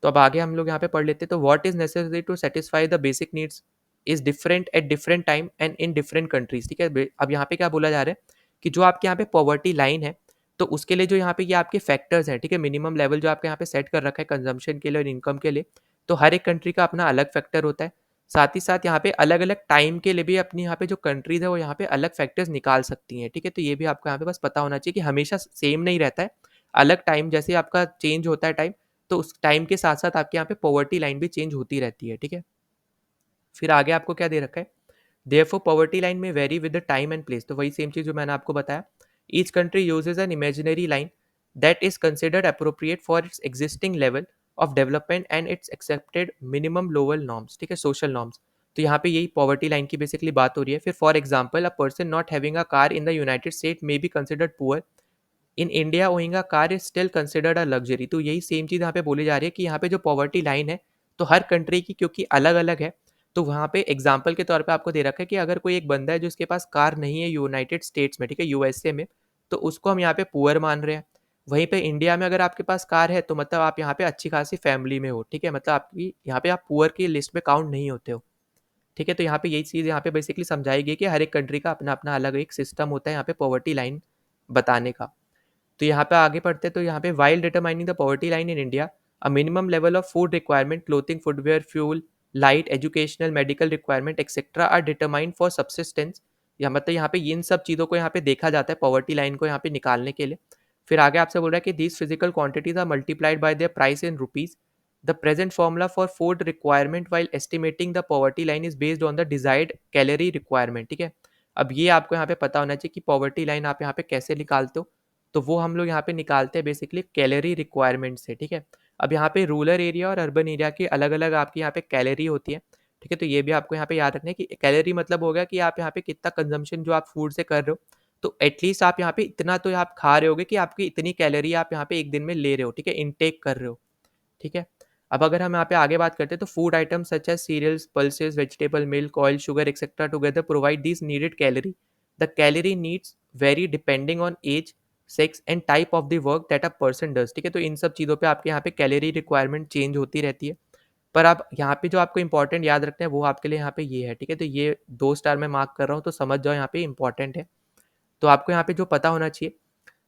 Speaker 1: तो अब आगे हम लोग यहाँ पे पढ़ लेते हैं। तो what is necessary to satisfy the basic needs is different at different time and in different countries, ठीक है? अब यहाँ पे क्या बोला जा रहा है कि जो आपके यहाँ पे पॉवर्टी लाइन है, तो उसके लिए जो यहाँ पे ये आपके फैक्टर्स हैं, ठीक है? मिनिमम लेवल जो आपके यहाँ पे सेट कर रखा है कंजम्पशन के लिए और इनकम के लिए, तो हर एक कंट्री का अपना अलग फैक्टर होता है। साथ ही साथ यहाँ पे अलग अलग टाइम के लिए भी अपनी यहाँ पे जो कंट्रीज है वो यहाँ पे अलग फैक्टर्स निकाल सकती हैं, ठीक है? तो ये भी आपको यहाँ पे बस पता होना चाहिए कि हमेशा सेम नहीं रहता है, अलग टाइम जैसे आपका चेंज होता है टाइम, तो उस टाइम के साथ साथ आपके यहाँ पे पॉवर्टी लाइन भी चेंज होती रहती है, ठीक है? फिर आगे आपको क्या दे रखा है? Therefore poverty line may vary with the time and place, तो वही सेम चीज़ जो मैंने आपको बताया। Each country uses an imaginary line that is considered appropriate for its existing level of development and its accepted minimum lower norms, ठीक है? Social norms. तो यहाँ पे यही पॉवर्टी लाइन की बेसिकली बात हो रही है। फिर for example, a person not having a car in the United state may be considered poor. In India owing a car is still considered a luxury. तो यही सेम चीज़ यहाँ पे बोली जा रही है कि यहाँ पे जो पॉवर्टी लाइन है, तो हर कंट्री की क्योंकि अलग अलग है, तो वहाँ पे एग्जाम्पल के तौर पे आपको दे रखा है कि अगर कोई एक बंदा है जो इसके पास कार नहीं है यूनाइटेड स्टेट्स में, ठीक है, यूएसए में, तो उसको हम यहाँ पे पुअर मान रहे हैं। वहीं पे इंडिया में अगर आपके पास कार है, तो मतलब आप यहाँ पे अच्छी खासी फैमिली में हो, ठीक है? मतलब आपकी यहाँ पे आप पुअर की लिस्ट में काउंट नहीं होते हो, ठीक है? तो यहाँ पे यही चीज़ यहाँ पे बेसिकली समझाई गई कि हर एक कंट्री का अपना अपना अलग एक सिस्टम होता है यहाँ पे पॉवर्टी लाइन बताने का। तो यहाँ पे आगे पढ़ते हैं। तो यहाँ पे while determining the poverty line in India, a minimum level of food requirement, clothing, footwear, fuel, light, educational, medical requirement etcetera are determined for subsistence. या मतलब यहाँ पे इन सब चीज़ों को यहाँ पे देखा जाता है पॉवर्टी लाइन को यहाँ पे निकालने के लिए। फिर आगे आपसे बोल रहा है कि these physical quantities are multiplied by their price in rupees. The present formula for food requirement while estimating the poverty line is based on the desired calorie requirement, ठीक है? अब ये आपको यहाँ पे पता होना चाहिए कि पॉवर्टी लाइन आप यहाँ पे कैसे निकालते हो। तो वो हम लोग यहाँ पे निकालते हैं बेसिकली कैलोरी रिक्वायरमेंट से, ठीक है? अब यहाँ पे रूरल एरिया और अर्बन एरिया की अलग अलग आपकी यहाँ पे कैलोरी होती है, ठीक है? तो ये भी आपको यहाँ पे याद रखना है कि कैलोरी मतलब होगा कि आप यहाँ पे कितना कंजम्पशन जो आप फूड से कर रहे हो, तो एटलीस्ट आप यहाँ पे इतना तो आप खा रहे होगे कि आपकी इतनी कैलोरी आप यहाँ पे एक दिन में ले रहे हो, ठीक है? इनटेक कर रहे हो, ठीक है? अब अगर हम यहाँ पे आगे बात करते हैं, तो food items such as cereals, pulses, vegetable, milk, oil, sugar etcetera together provide this needed calorie. The calorie needs vary depending on age, sex and type of the work that a person does, ठीक है। तो इन सब चीज़ों पे आपके यहाँ पे calorie requirement change होती रहती है। पर आप यहाँ पे जो आपको इंपॉर्टेंट याद रखना है वो आपके लिए यहाँ पे ये है, ठीक है। तो ये 2 स्टार मैं मार्क कर रहा हूँ, तो समझ जाओ यहाँ पे इंपॉर्टेंट है। तो आपको यहाँ पे जो पता होना चाहिए,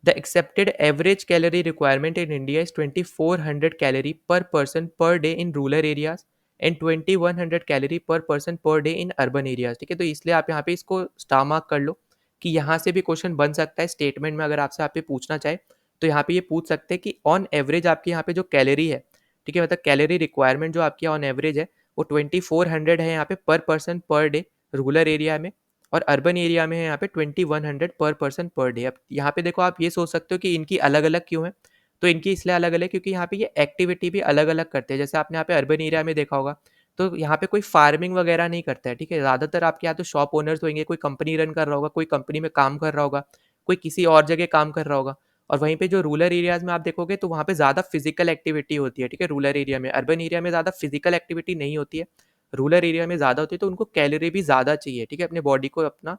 Speaker 1: the accepted average calorie requirement in India is 2400 calorie per person per day in rural areas and 2100 calorie per person per day in urban areas, ठीक है। तो इसलिए आप यहाँ पे इसको स्टार मार्क कर लो कि यहाँ से भी क्वेश्चन बन सकता है स्टेटमेंट में, अगर आपसे यहाँ पे पूछना चाहे तो यहाँ पे ये पूछ सकते हैं कि ऑन एवरेज आपके यहाँ पे जो कैलोरी है, ठीक है, मतलब कैलोरी रिक्वायरमेंट जो आपकी ऑन एवरेज है वो 2400 है यहाँ पे पर person per day rural area में, और अर्बन एरिया में है यहाँ पे 2100 पर पर्सन पर डे। अब यहाँ पे देखो आप ये सोच सकते हो कि इनकी अलग अलग क्यों है, तो इनकी इसलिए अलग अलग क्योंकि यहाँ पे ये एक्टिविटी भी अलग अलग करते हैं। जैसे आपने यहाँ पे अर्बन एरिया में देखा होगा तो यहाँ पे कोई फार्मिंग वगैरह नहीं करता है, ठीक है। ज़्यादातर आपके यहाँ तो शॉप ओनर्स होंगे, कोई कंपनी रन कर रहा होगा, कोई कंपनी में काम कर रहा होगा, कोई किसी और जगह काम कर रहा होगा। और वहीं पे जो रूरल एरियाज में आप देखोगे तो वहाँ पे ज़्यादा फिजिकल एक्टिविटी होती है, ठीक है, रूरल एरिया में। अर्बन एरिया में ज़्यादा फिजिकल एक्टिविटी नहीं होती है, रूरल एरिया में ज़्यादा होती है, तो उनको कैलोरी भी ज़्यादा चाहिए, ठीक है, अपने बॉडी को अपना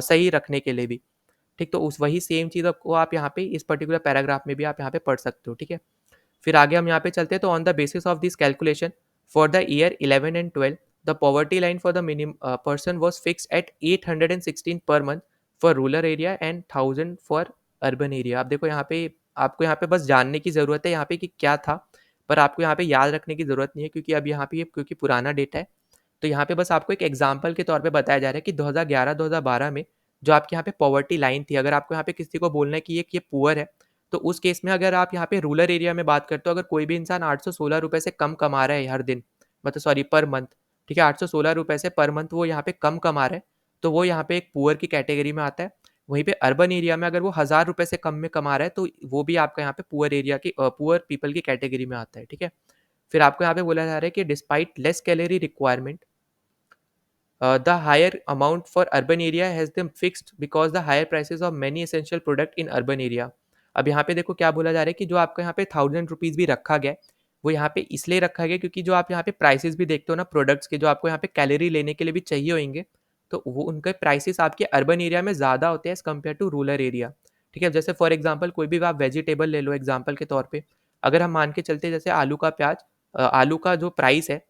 Speaker 1: सही रखने के लिए भी, ठीक। तो उस वही सेम चीज़ आपको आप यहाँ पे इस पर्टिकुलर पैराग्राफ में भी आप यहाँ पे पढ़ सकते हो, ठीक है। फिर आगे हम यहाँ पे चलते हैं। तो on the basis of this calculation for the year 11 and 12 the poverty line for the minimum person was fix eight 816 per month for rural area and 1000 for urban area. आप देखो यहाँ पे आपको यहाँ पे बस जानने की ज़रूरत है यहाँ पे कि क्या था, पर आपको यहाँ पे याद रखने की ज़रूरत नहीं है, क्योंकि अब यहाँ पे ये क्योंकि पुराना डेटा है। तो यहाँ पे बस आपको एक एग्जाम्पल के तौर पे बताया जा रहा है कि 2011-2012 में जो आपके यहाँ पे पॉवर्टी लाइन थी, अगर आपको यहाँ पे किसी को बोलना है कि ये पुअर है, तो उस केस में अगर आप यहाँ पे रूरल एरिया में बात करते हो, अगर कोई भी इंसान 816 रुपये से कम कमा रहा है हर दिन, मतलब सॉरी पर मंथ, ठीक है, 816 रुपये से पर मंथ वो यहाँ पे कम कमा रहा है, तो वो यहाँ पे एक पुअर की कैटेगरी में आता है। वहीं पे अर्बन एरिया में अगर वो 1000 रुपये से कम में कमा रहा है तो वो भी आपका यहाँ पे पुअर एरिया की पुअर पीपल की कैटेगरी में आता है, ठीक है। फिर आपको यहाँ पे बोला जा रहा है कि despite less calorie requirement the higher amount for urban area has them fixed because the higher prices of many essential product in urban area। अब यहाँ पे देखो क्या बोला जा रहा है कि जो आपका यहाँ पे 1000 रुपीज़ भी रखा गया है, वो यहाँ पे इसलिए रखा गया क्योंकि जो आप यहाँ पे प्राइसेस भी देखते हो ना प्रोडक्ट्स के, जो आपको यहाँ पे कैलोरी लेने के लिए भी चाहिए होंगे, तो वो उनके प्राइसेस आपके अर्बन एरिया में ज़्यादा होते हैं as compare to rural area, ठीक है। जैसे फॉर एग्जाम्पल कोई भी आप वेजिटेबल ले लो एग्जाम्पल के तौर पर, अगर हम मान के चलते जैसे आलू का प्याज, आलू का जो प्राइस है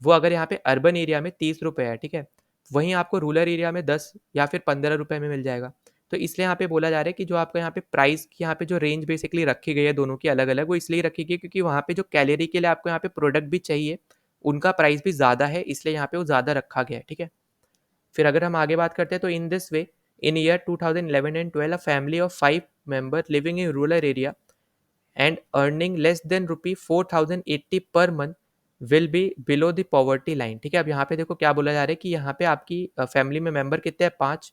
Speaker 1: वो अगर यहाँ पे अर्बन एरिया में 30 रुपये है, ठीक है, वहीं आपको रूरल एरिया में 10 या फिर 15 रुपए में मिल जाएगा। तो इसलिए यहाँ पे बोला जा रहा है कि जो आपका यहाँ पे प्राइस की यहाँ पे जो रेंज बेसिकली रखी गई है दोनों की अलग अलग, वो इसलिए रखी गई क्योंकि वहाँ पे जो कैलोरी के लिए आपको यहाँ पे प्रोडक्ट भी चाहिए उनका प्राइस भी ज़्यादा है, इसलिए यहाँ पे वो ज़्यादा रखा गया है, ठीक है। फिर अगर हम आगे बात करते हैं तो in this way in year 2011 and 12 a family of 5 member living in rural area and earning less than rupee 4080 per month will be below the poverty line, ठीक है। अब यहाँ पे देखो क्या बोला जा रहा है कि यहाँ पे आपकी फैमिली में मेंबर कितने हैं, 5,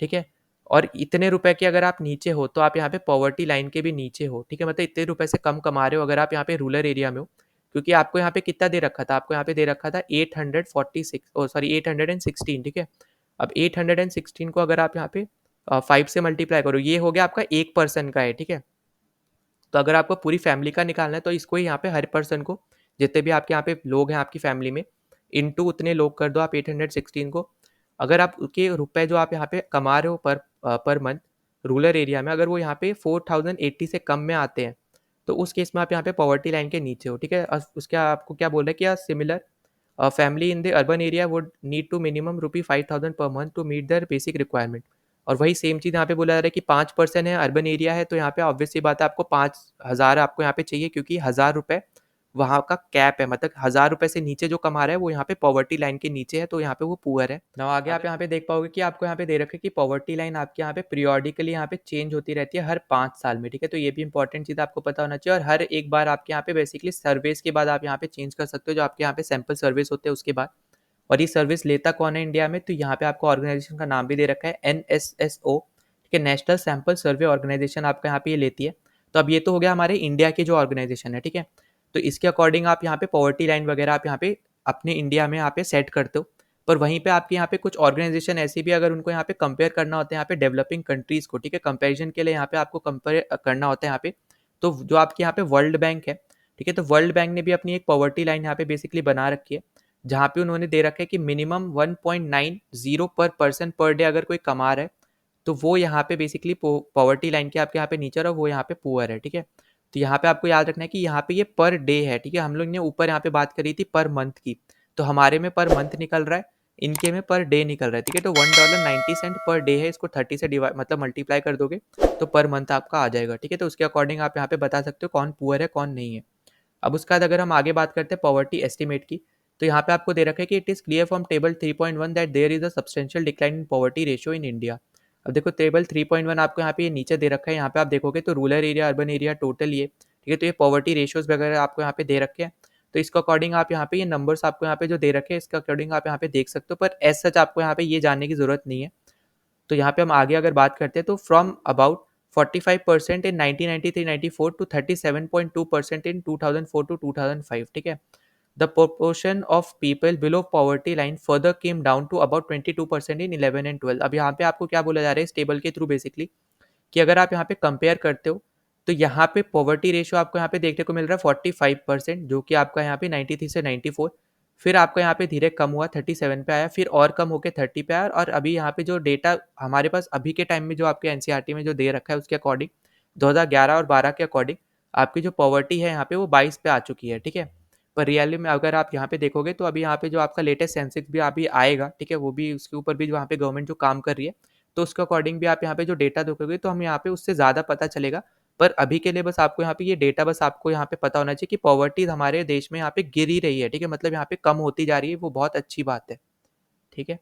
Speaker 1: ठीक है, और इतने रुपए के अगर आप नीचे हो तो आप यहाँ पे पॉवर्टी लाइन के भी नीचे हो, ठीक है, मतलब इतने रुपए से कम कमा रहे हो अगर आप यहाँ पे रूरल एरिया में हो, क्योंकि आपको यहाँ पे कितना दे रखा था, आपको यहाँ पे दे रखा था 846 सॉरी 816, ठीक है। अब 816 को अगर आप यहाँ पे 5 से मल्टीप्लाई करो, ये हो गया आपका एक पर्सन का है, ठीक है। तो अगर आपको पूरी फैमिली का निकालना है तो इसको ही यहाँ पे हर पर्सन को, जितने भी आपके यहाँ पे लोग हैं आपकी फैमिली में, इनटू उतने लोग कर दो आप 816 को। अगर आप के रुपए जो आप यहाँ पे कमा रहे हो पर मंथ रूरल एरिया में, अगर वो यहाँ पे 4080 से कम में आते हैं तो उस केस में आप यहाँ पे पॉवर्टी लाइन के नीचे हो, ठीक है। उसके आपको क्या बोल रहे हैं कि similar family in the urban area would need to minimum rupee 5000 per month to meet their basic requirement. और वही सेम चीज़ यहाँ पे बोला जा रहा है कि 5% है अर्बन एरिया है, तो यहाँ पे ऑब्वियस सी बात है आपको 5000 आपको यहाँ पे चाहिए, क्योंकि 1000 रुपये वहाँ का कैप है, मतलब 1000 रुपये से नीचे जो कमा रहा है वो यहाँ पे पॉवर्टी लाइन के नीचे है, तो यहाँ पे वो पुअर है ना। आगे आप यहाँ पे देख पाओगे कि आपको यहाँ पे दे रखे कि पॉवर्टी लाइन आपके यहाँ पे पीरियोडिकली यहाँ पे चेंज होती रहती है हर 5 साल में, ठीक है। तो ये भी इंपॉर्टेंट चीज़ आपको पता होना चाहिए, और हर एक बार आपके यहाँ पे बेसिकली सर्विस के बाद आप यहाँ पे चेंज कर सकते हो, जो आपके यहाँ पे सैंपल सर्विस होते हैं उसके बाद। और ये सर्विस लेता कौन है इंडिया में, तो यहाँ पे आपको ऑर्गेनाइजेशन का नाम भी दे रखा है NSSO, ठीक है, नेशनल सैंपल सर्वे ऑर्गेनाइजेशन आपका यहाँ पे ये लेती है। तो अब ये तो हो गया हमारे इंडिया की जो ऑर्गेनाइजेशन है, ठीक है। तो इसके अकॉर्डिंग आप यहाँ पे पॉवर्टी लाइन वगैरह आप यहाँ पे अपने इंडिया में यहाँ पे सेट करते हो। पर वहीं पे आपके यहाँ पे कुछ ऑर्गेनाइजेशन ऐसी भी, अगर उनको यहाँ पे कंपेयर करना होता है यहाँ पे डेवलपिंग कंट्रीज को, ठीक है, कंपेरिजन के लिए यहाँ पे आपको कंपेयर करना होता है यहाँ पे, तो जो आपके यहाँ पे वर्ल्ड बैंक है, ठीक है, तो वर्ल्ड बैंक ने भी अपनी एक पॉवर्टी लाइन यहाँ पे बेसिकली बना रखी है, जहाँ पे उन्होंने दे रखा है कि मिनिमम 1.90 पर पर्सन पर डे अगर कोई कमा रहा है तो वो यहाँ पे बेसिकली पॉवर्टी लाइन के आपके यहाँ पे नीचे और वो यहाँ पे पुअर है, ठीक है। तो यहाँ पे आपको याद रखना है कि यहाँ पे ये पर डे है, ठीक है। हम लोग ने ऊपर यहाँ पे बात करी थी पर मंथ की, तो हमारे में पर मंथ निकल रहा है, इनके में पर डे निकल रहा है, ठीक है। तो $1.90 पर डे है, इसको 30 से डिवाइड मतलब मल्टीप्लाई कर दोगे तो पर मंथ आपका आ जाएगा, ठीक है। तो उसके अकॉर्डिंग आप यहाँ पे बता सकते हो कौन पुअर है कौन नहीं है। अब उसके बाद अगर हम आगे बात करते हैं पॉवर्टी एस्टिमेट की, तो यहाँ पे आपको दे रखा है कि it is clear from table 3.1 that there is a substantial decline in poverty ratio in India. अब देखो टेबल 3.1 आपको यहाँ पे ये नीचे दे रखा है, यहाँ पे आप देखोगे तो rural area urban area total ये, ठीक है। तो ये पॉवर्टी रेशियोज वगैरह आपको यहाँ पे दे रखे हैं, तो इसके अकॉर्डिंग आप यहाँ पे ये नंबर्स आपको यहाँ पे जो दे रखे हैं इसके अकॉर्डिंग आप यहाँ पे देख सकते हो, पर एज सच आपको यहाँ पे ये जानने की जरूरत नहीं है। तो यहाँ पे हम आगे अगर बात करते हैं तो from about 45% in 1993-94 to 37.2% in 2004 to 2005, ठीक है। The proportion of people below poverty line further came down to about 22% in 11 and 12। अब यहाँ पे आपको क्या बोला जा रहा है इस टेबल के थ्रू बेसिकली, कि अगर आप यहाँ पे कंपेयर करते हो तो यहाँ पे पॉवर्टी रेशियो आपको यहाँ पे देखने को मिल रहा है 45%, जो कि आपका यहाँ पे 93 से 94, फिर आपका यहाँ पे धीरे कम हुआ 37 पे आया, फिर और कम होकर 30 पे आया, और अभी यहाँ पे जो डेटा हमारे पास अभी के टाइम में जो आपके एनसीईआरटी में जो दे रखा है उसके अकॉर्डिंग 2011 और 12 के अकॉर्डिंग आपकी जो पॉवर्टी है यहाँ पे वो 22 पे आ चुकी है, ठीक है। पर रियली में अगर आप यहाँ पे देखोगे तो अभी यहाँ पे जो आपका लेटेस्ट सेंसेक्स भी अभी आएगा, ठीक है, वो भी उसके ऊपर भी वहाँ पे गवर्नमेंट जो काम कर रही है, तो उसके अकॉर्डिंग भी आप यहाँ पे जो डेटा देखोगे तो हम यहाँ पे उससे ज़्यादा पता चलेगा। पर अभी के लिए बस आपको यहाँ पे ये डेटा बस आपको यहाँ पे पता होना चाहिए कि पॉवर्टी हमारे देश में यहाँ पे गिर ही रही है, ठीक है, मतलब यहाँ पे कम होती जा रही है, वो बहुत अच्छी बात है, ठीक है।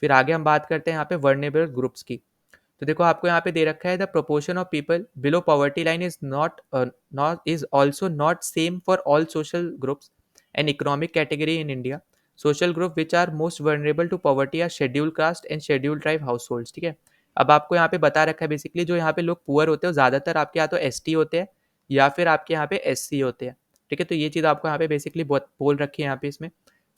Speaker 1: फिर आगे हम बात करते हैं यहाँ पे वर्नेबल ग्रुप्स की। तो देखो आपको यहाँ पे दे रखा है the proportion of people below poverty line is not is also not same for all social groups and economic category in India. Social group which are most vulnerable to poverty are schedule caste and schedule tribe household, ठीक है। अब आपको यहाँ पे बता रखा है basically जो यहाँ पे लोग पुअर होते हैं ज़्यादातर आपके यहाँ तो एस होते हैं या फिर आपके यहाँ पे एस होते हैं, ठीक है। तो ये चीज़ आपको यहाँ पे बेसिकली बोल रखी है यहाँ पे इसमें।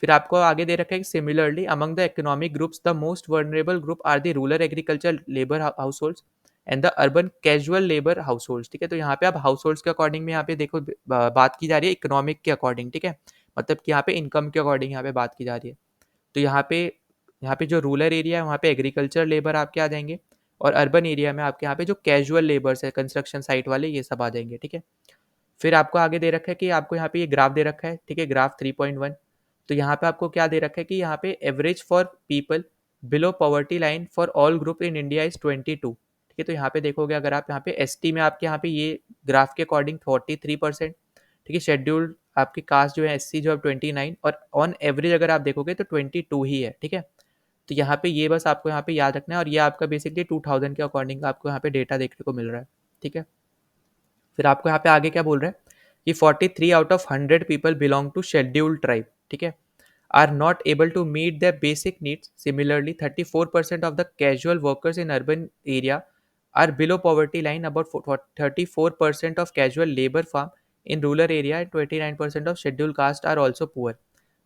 Speaker 1: फिर आपको आगे दे रखा है कि similarly among the economic groups the most vulnerable group are the rural agriculture labour households and the urban casual labour households, ठीक है। तो यहाँ पे आप हाउस होल्ड्स के अकॉर्डिंग में यहाँ पे देखो बात की जा रही है इकोनॉमिक के अकॉर्डिंग, ठीक है, मतलब कि यहाँ पे इनकम के अकॉर्डिंग यहाँ पे बात की जा रही है। तो यहाँ पे जो रूरल एरिया है वहाँ पे एग्रीकल्चर लेबर आपके आ जाएंगे, और अर्बन एरिया में आपके यहाँ पे जो कैजुअल लेबर्स है कंस्ट्रक्शन साइट वाले ये सब आ जाएंगे, ठीक है। फिर आपको आगे दे रखा है कि आपको यहाँ पे ये ग्राफ दे रखा है, ठीक है, ग्राफ 3.1। तो यहाँ पे आपको क्या दे रखा है कि यहाँ पे average for people below poverty line for all group in India is 22, ठीक है। तो यहाँ पे देखोगे अगर आप यहाँ पे एसटी में आपके यहाँ पे ये ग्राफ के अकॉर्डिंग 43%, ठीक है। शेड्यूल्ड आपकी कास्ट जो है एससी जो है 29, और ऑन एवरेज अगर आप देखोगे तो 22 ही है, ठीक है। तो यहाँ पे ये बस आपको यहाँ पे याद रखना है, और ये आपका बेसिकली 2000 के अकॉर्डिंग आपको यहाँ पे डेटा देखने को मिल रहा है, ठीक है। फिर आपको यहाँ पे आगे क्या बोल रहा है कि 43 out of 100 people belong to scheduled tribe, ठीक है, are not able to meet their basic needs. Similarly 34% of the casual workers in urban area are below poverty line, about 34% of casual labour farm in rural area and 29% of schedule caste are also poor.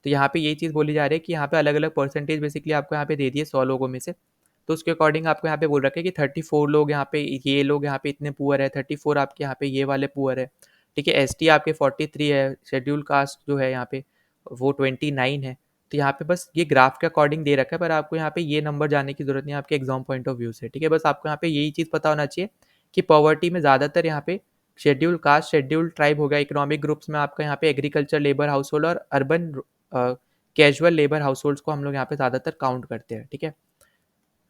Speaker 1: तो यहाँ पे ये चीज़ बोली जा रही है कि यहाँ पे अलग अलग परसेंटेज बेसिकली आपको यहाँ पे दे दिए 100 लोगों में से, तो उसके अकॉर्डिंग आपको यहाँ पे बोल रखा है कि 34 लोग यहाँ पे ये लोग यहाँ पे इतने पुअर है, 34 आपके यहाँ पे ये वाले पुअर है, ठीक है। एसटी आपके 43 है, शेड्यूल कास्ट जो है यहाँ पे वो 29 है। तो यहाँ पे बस ये ग्राफ के अकॉर्डिंग दे रखा है, पर आपको यहाँ पे ये नंबर जानने की जरूरत नहीं है आपके एग्जाम पॉइंट ऑफ व्यू से, ठीक है। बस आपको यहाँ पे यही चीज़ पता होना चाहिए कि पॉवर्टी में ज़्यादातर यहाँ पे शेड्यूल कास्ट शेड्यूल ट्राइब हो गया, इकोनॉमिक ग्रुप्स में आपका यहाँ पे एग्रीकल्चर लेबर हाउस होल्ड और urban casual labour house holds को हम लोग यहाँ पे ज़्यादातर काउंट करते हैं, ठीक है।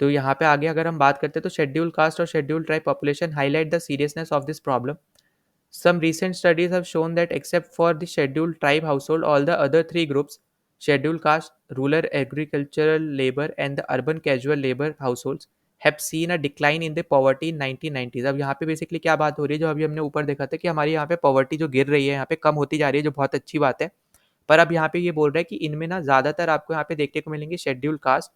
Speaker 1: तो यहाँ पे आगे अगर हम बात करते हैं तो शेड्यूल कास्ट और schedule tribe population highlight the seriousness of this problem. Some recent studies have shown that except for the scheduled tribe household, all the other three groups, scheduled caste, rural agricultural labor, and the urban casual labor households, have seen a decline in the poverty in 1990s। अब यहाँ पे basically क्या बात हो रही है, जो अभी हमने ऊपर देखा था कि हमारी यहाँ पे पॉवर्टी जो गिर रही है यहाँ पे कम होती जा रही है, जो बहुत अच्छी बात है। पर अब यहाँ पे ये बोल रहा है कि इनमें ना ज़्यादातर आपको यहाँ पे देखने को मिलेंगे शेड्यूल कास्ट,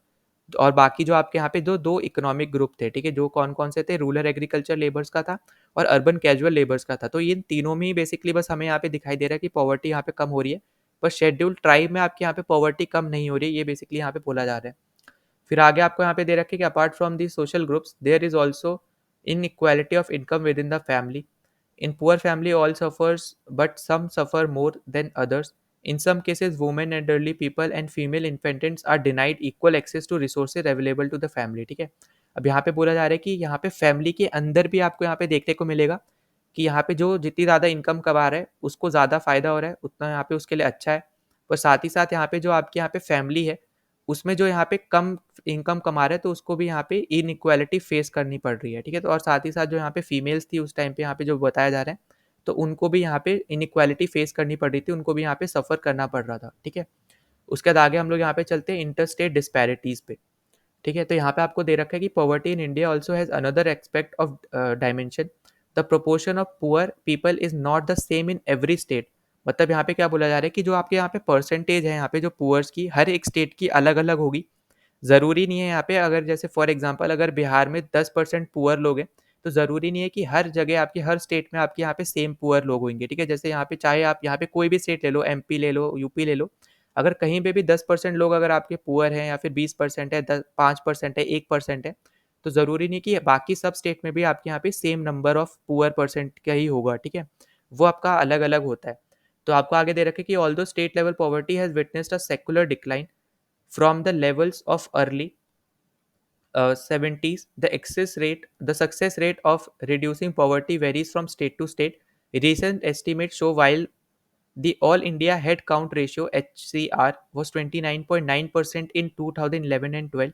Speaker 1: और बाकी जो आपके यहाँ पे जो दो इकोनॉमिक ग्रुप थे, ठीक है, जो कौन कौन से थे, रूरल एग्रीकल्चर लेबर्स का था और अर्बन कैजुअल लेबर्स का था। तो इन तीनों में ही बेसिकली बस हमें यहाँ पे दिखाई दे रहा है कि पॉवर्टी यहाँ पे कम हो रही है, पर शेड्यूल ट्राइब में आपके यहाँ पे पॉवर्टी कम नहीं हो रही है, ये बेसिकली यहाँ पे बोला जा रहा है। फिर आगे आपको यहाँ पे दे रखे कि apart from the social groups there is also inequality of income within the family. In poor family all suffers but some suffer more than others. In some cases women, elderly people and female infants are denied equal access to resources available to the family. ठीक है, अब यहाँ पे बोला जा रहा है कि यहाँ पे फैमिली के अंदर भी आपको यहाँ पे देखने को मिलेगा कि यहाँ पे जो जितनी ज़्यादा इनकम कमा रहा है उसको ज़्यादा फायदा हो रहा है, उतना यहाँ पे उसके लिए अच्छा है। पर साथ ही साथ यहाँ पे जो आपके यहाँ पे फैमिली है उसमें जो यहाँ पे कम इनकम कमा रहे हैं तो उसको भी यहाँ पे इनइक्वालिटी फेस करनी पड़ रही है। ठीक है, तो और साथ ही साथ जो यहाँ पे फीमेल्स थी उस टाइम पे यहाँ पे जो बताया जा रहा है, तो उनको भी यहाँ पे इनइक्वालिटी फेस करनी पड़ रही थी, उनको भी यहाँ पे सफ़र करना पड़ रहा था। ठीक है, उसके बाद आगे हम लोग यहाँ पे चलते हैं इंटर स्टेट डिस्पैरिटीज़ पे। ठीक है, तो यहाँ पे आपको दे रखा है कि poverty in India also has another expect of dimension. The proportion of poor people is not the same in every state. मतलब यहाँ पे क्या बोला जा रहा है कि जो आपके यहाँ पे परसेंटेज है यहाँ पे जो पुअर्स की हर एक स्टेट की अलग अलग होगी। ज़रूरी नहीं है यहाँ पे, अगर जैसे फॉर एग्जांपल अगर बिहार में 10% पुअर लोग हैं तो ज़रूरी नहीं है कि हर जगह आपकी हर स्टेट में आपके यहाँ पे सेम पुअर लोग होंगे। ठीक है, जैसे यहाँ पे चाहे आप यहाँ पे कोई भी स्टेट ले लो, एमपी ले लो, यूपी ले लो, अगर कहीं पे भी 10% लोग अगर आपके पुअर हैं या फिर 20% है, 5% है, 1% है, तो ज़रूरी नहीं कि बाकी सब स्टेट में भी आपके यहाँ पे same number of poor percent का ही होगा। ठीक है, वो आपका अलग अलग होता है। तो आपको आगे दे रखे कि although state level poverty has witnessed a secular decline from the levels of early 70s. The success rate of reducing poverty varies from state to state. Recent estimates show while the all India head count ratio HCR was 29.9% in 2011 and 12,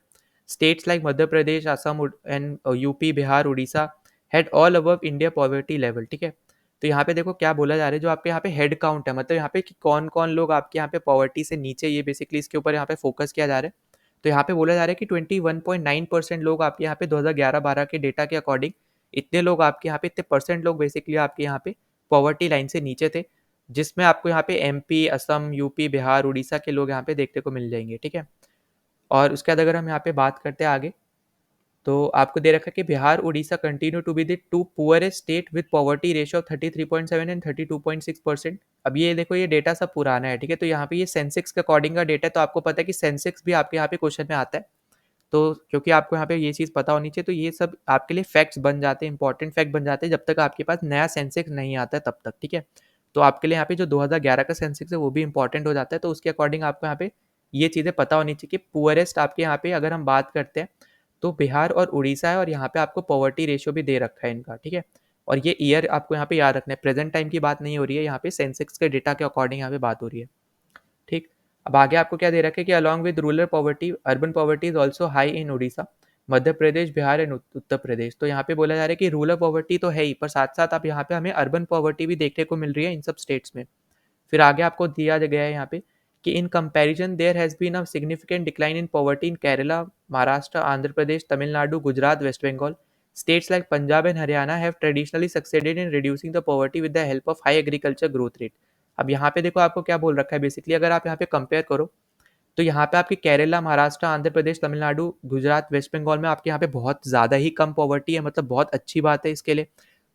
Speaker 1: states like Madhya Pradesh, Assam and UP, Bihar, Odisha had all above India poverty level। ठीक है, तो यहाँ पे देखो क्या बोला जा रहा है, जो आपके यहाँ पे हेड काउंट है, मतलब यहाँ पे कि कौन कौन लोग आपके यहाँ पे पॉवर्टी से नीचे, ये बेसिकली इसके ऊपर यहाँ पे फोकस किया जा रहा है। तो यहाँ पे बोला जा रहा है कि 21.9% लोग आपके यहाँ पे 2011-12 के डेटा के अकॉर्डिंग इतने लोग आपके यहाँ पे, इतने परसेंट लोग बेसिकली आपके यहाँ पे पॉवर्टी लाइन से नीचे थे, जिसमें आपको यहाँ पे एमपी, असम, यूपी, बिहार, उड़ीसा के लोग यहाँ पे देखने को मिल जाएंगे। ठीक है, और उसके बाद अगर हम यहाँ पे बात करते हैं आगे, तो आपको दे रखा है कि Bihar, Orissa continue to be the two poorest state with poverty ratio of 33.7 and 32.6%। अब ये देखो ये डेटा सब पुराना है। ठीक है, तो यहाँ पे ये सेंसेक्स के अकॉर्डिंग का डेटा है, तो आपको पता है कि सेंसेक्स भी आपके यहाँ पे क्वेश्चन में आता है, तो क्योंकि आपको यहाँ पे ये चीज़ पता होनी चाहिए, तो ये सब आपके लिए फैक्ट्स बन जाते हैं, इंपॉर्टेंट फैक्ट बन जाते हैं जब तक आपके पास नया सेंसेक्स नहीं आता है तब तक। ठीक है, तो आपके लिए यहाँ पे जो 2011 का सेंसेक्स है वो भी इंपॉर्टेंट हो जाता है, तो उसके अकॉर्डिंग आपको यहाँ पे ये चीज़ें पता होनी चाहिए कि पुअरेस्ट आपके यहाँ पे अगर हम बात करते हैं तो बिहार और उड़ीसा है, और यहाँ पे आपको पॉवर्टी रेशियो भी दे रखा है इनका। ठीक है, और ये ईयर आपको यहाँ पे याद रखना है, प्रेजेंट टाइम की बात नहीं हो रही है, यहाँ पे सेंसेक्स के डेटा के अकॉर्डिंग यहाँ पे बात हो रही है। ठीक, अब आगे आपको क्या दे रखा है कि along with rural poverty urban poverty is also high in Orissa, Madhya Pradesh, Bihar and Uttar Pradesh. तो यहाँ पे बोला जा रहा है कि रूरल पॉवर्टी तो है ही, पर साथ साथ आप यहाँ पे हमें अर्बन पॉवर्टी भी देखने को मिल रही है इन सब स्टेट्स में। फिर आगे आपको दिया गया है यहाँ पे कि in comparison there has been a significant decline in poverty in Kerala, Maharashtra, Andhra Pradesh, Tamil Nadu, Gujarat, West Bengal. States like Punjab and Haryana have traditionally succeeded in reducing the poverty with the help of high agriculture growth rate। अब यहाँ पे देखो आपको क्या बोल रखा है basically, अगर आप यहाँ पे कंपेयर करो तो यहाँ पे आपके केरला, महाराष्ट्र, आंध्र प्रदेश, तमिलनाडु, गुजरात, वेस्ट बंगाल में आपके यहाँ पे बहुत ज़्यादा ही कम पॉवर्टी है, मतलब बहुत अच्छी बात है इसके लिए।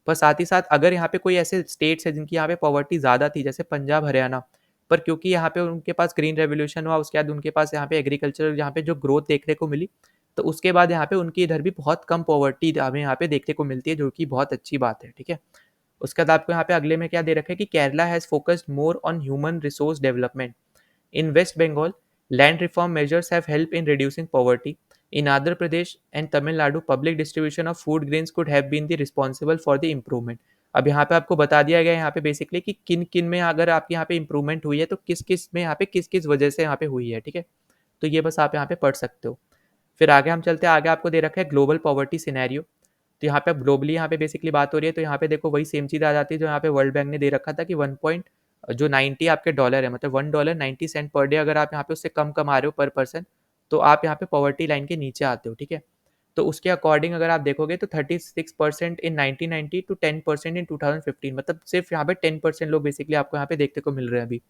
Speaker 1: पर साथ ही साथ अगर यहाँ पे कोई ऐसे स्टेट्स है जिनकी यहाँ पे पॉवर्टी ज़्यादा थी, जैसे पंजाब, हरियाणा, पर क्योंकि यहाँ पे उनके पास ग्रीन रेवोल्यूशन हुआ, उसके बाद उनके पास यहाँ पे एग्रीकल्चर यहाँ पे जो ग्रोथ देखने को मिली, तो उसके बाद यहाँ पे उनकी इधर भी बहुत कम पॉवर्टी हमें यहाँ पे देखने को मिलती है, जो कि बहुत अच्छी बात है। ठीक है, उसके बाद आपको यहाँ पे अगले में क्या दे रखा है कि Kerala has focused more on human resource development. In West Bengal, land reform measures have helped in reducing poverty. In Andhra Pradesh and Tamil Nadu, public distribution of food grains could have been the responsible for the improvement। अब यहाँ पे आपको बता दिया गया है यहाँ पे बेसिकली कि किन किन में अगर आपके यहाँ पे इम्प्रूवमेंट हुई है, तो किस किस में यहाँ पे किस किस वजह से यहाँ पे हुई है। ठीक है, तो ये बस आप यहाँ पे पढ़ सकते हो। फिर आगे हम चलते हैं, आगे आपको दे रखा है ग्लोबल पॉवर्टी सिनेरियो। तो यहाँ पे ग्लोबली यहाँ पे बेसिकली बात हो रही है, तो यहाँ पे देखो वही सेम चीज़ आ जाती है जो यहाँ पे वर्ल्ड बैंक ने दे रखा था कि 90 आपके डॉलर है, मतलब $1.90 पर डे, अगर आप यहाँ पे उससे कम कमा रहे हो पर पर्सन, तो आप यहाँ पे पॉवर्टी लाइन के नीचे आते हो। ठीक है, तो उसके अकॉर्डिंग अगर आप देखोगे तो 36% इन 1990 टू 10% इन 2015, मतलब सिर्फ यहाँ पे 10% लोग बेसिकली आपको यहाँ पे देखने को मिल रहे हैं अभी।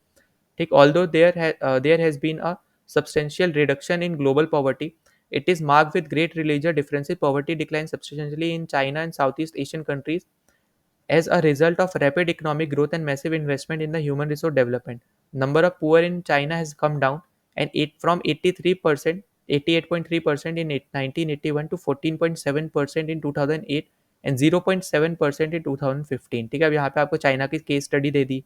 Speaker 1: ठीक, although there has been a substantial reduction in global poverty, it is marked with great religious differences। Poverty declined substantially in China and Southeast Asian countries as a result of rapid economic growth and massive investment in the human resource development। Number of poor in China has come down and from 83%, 88.3% in 1981 to 14.7% in 2008 and 0.7% in 2015। ठीक है, अब यहाँ पे आपको China की case study दे दी।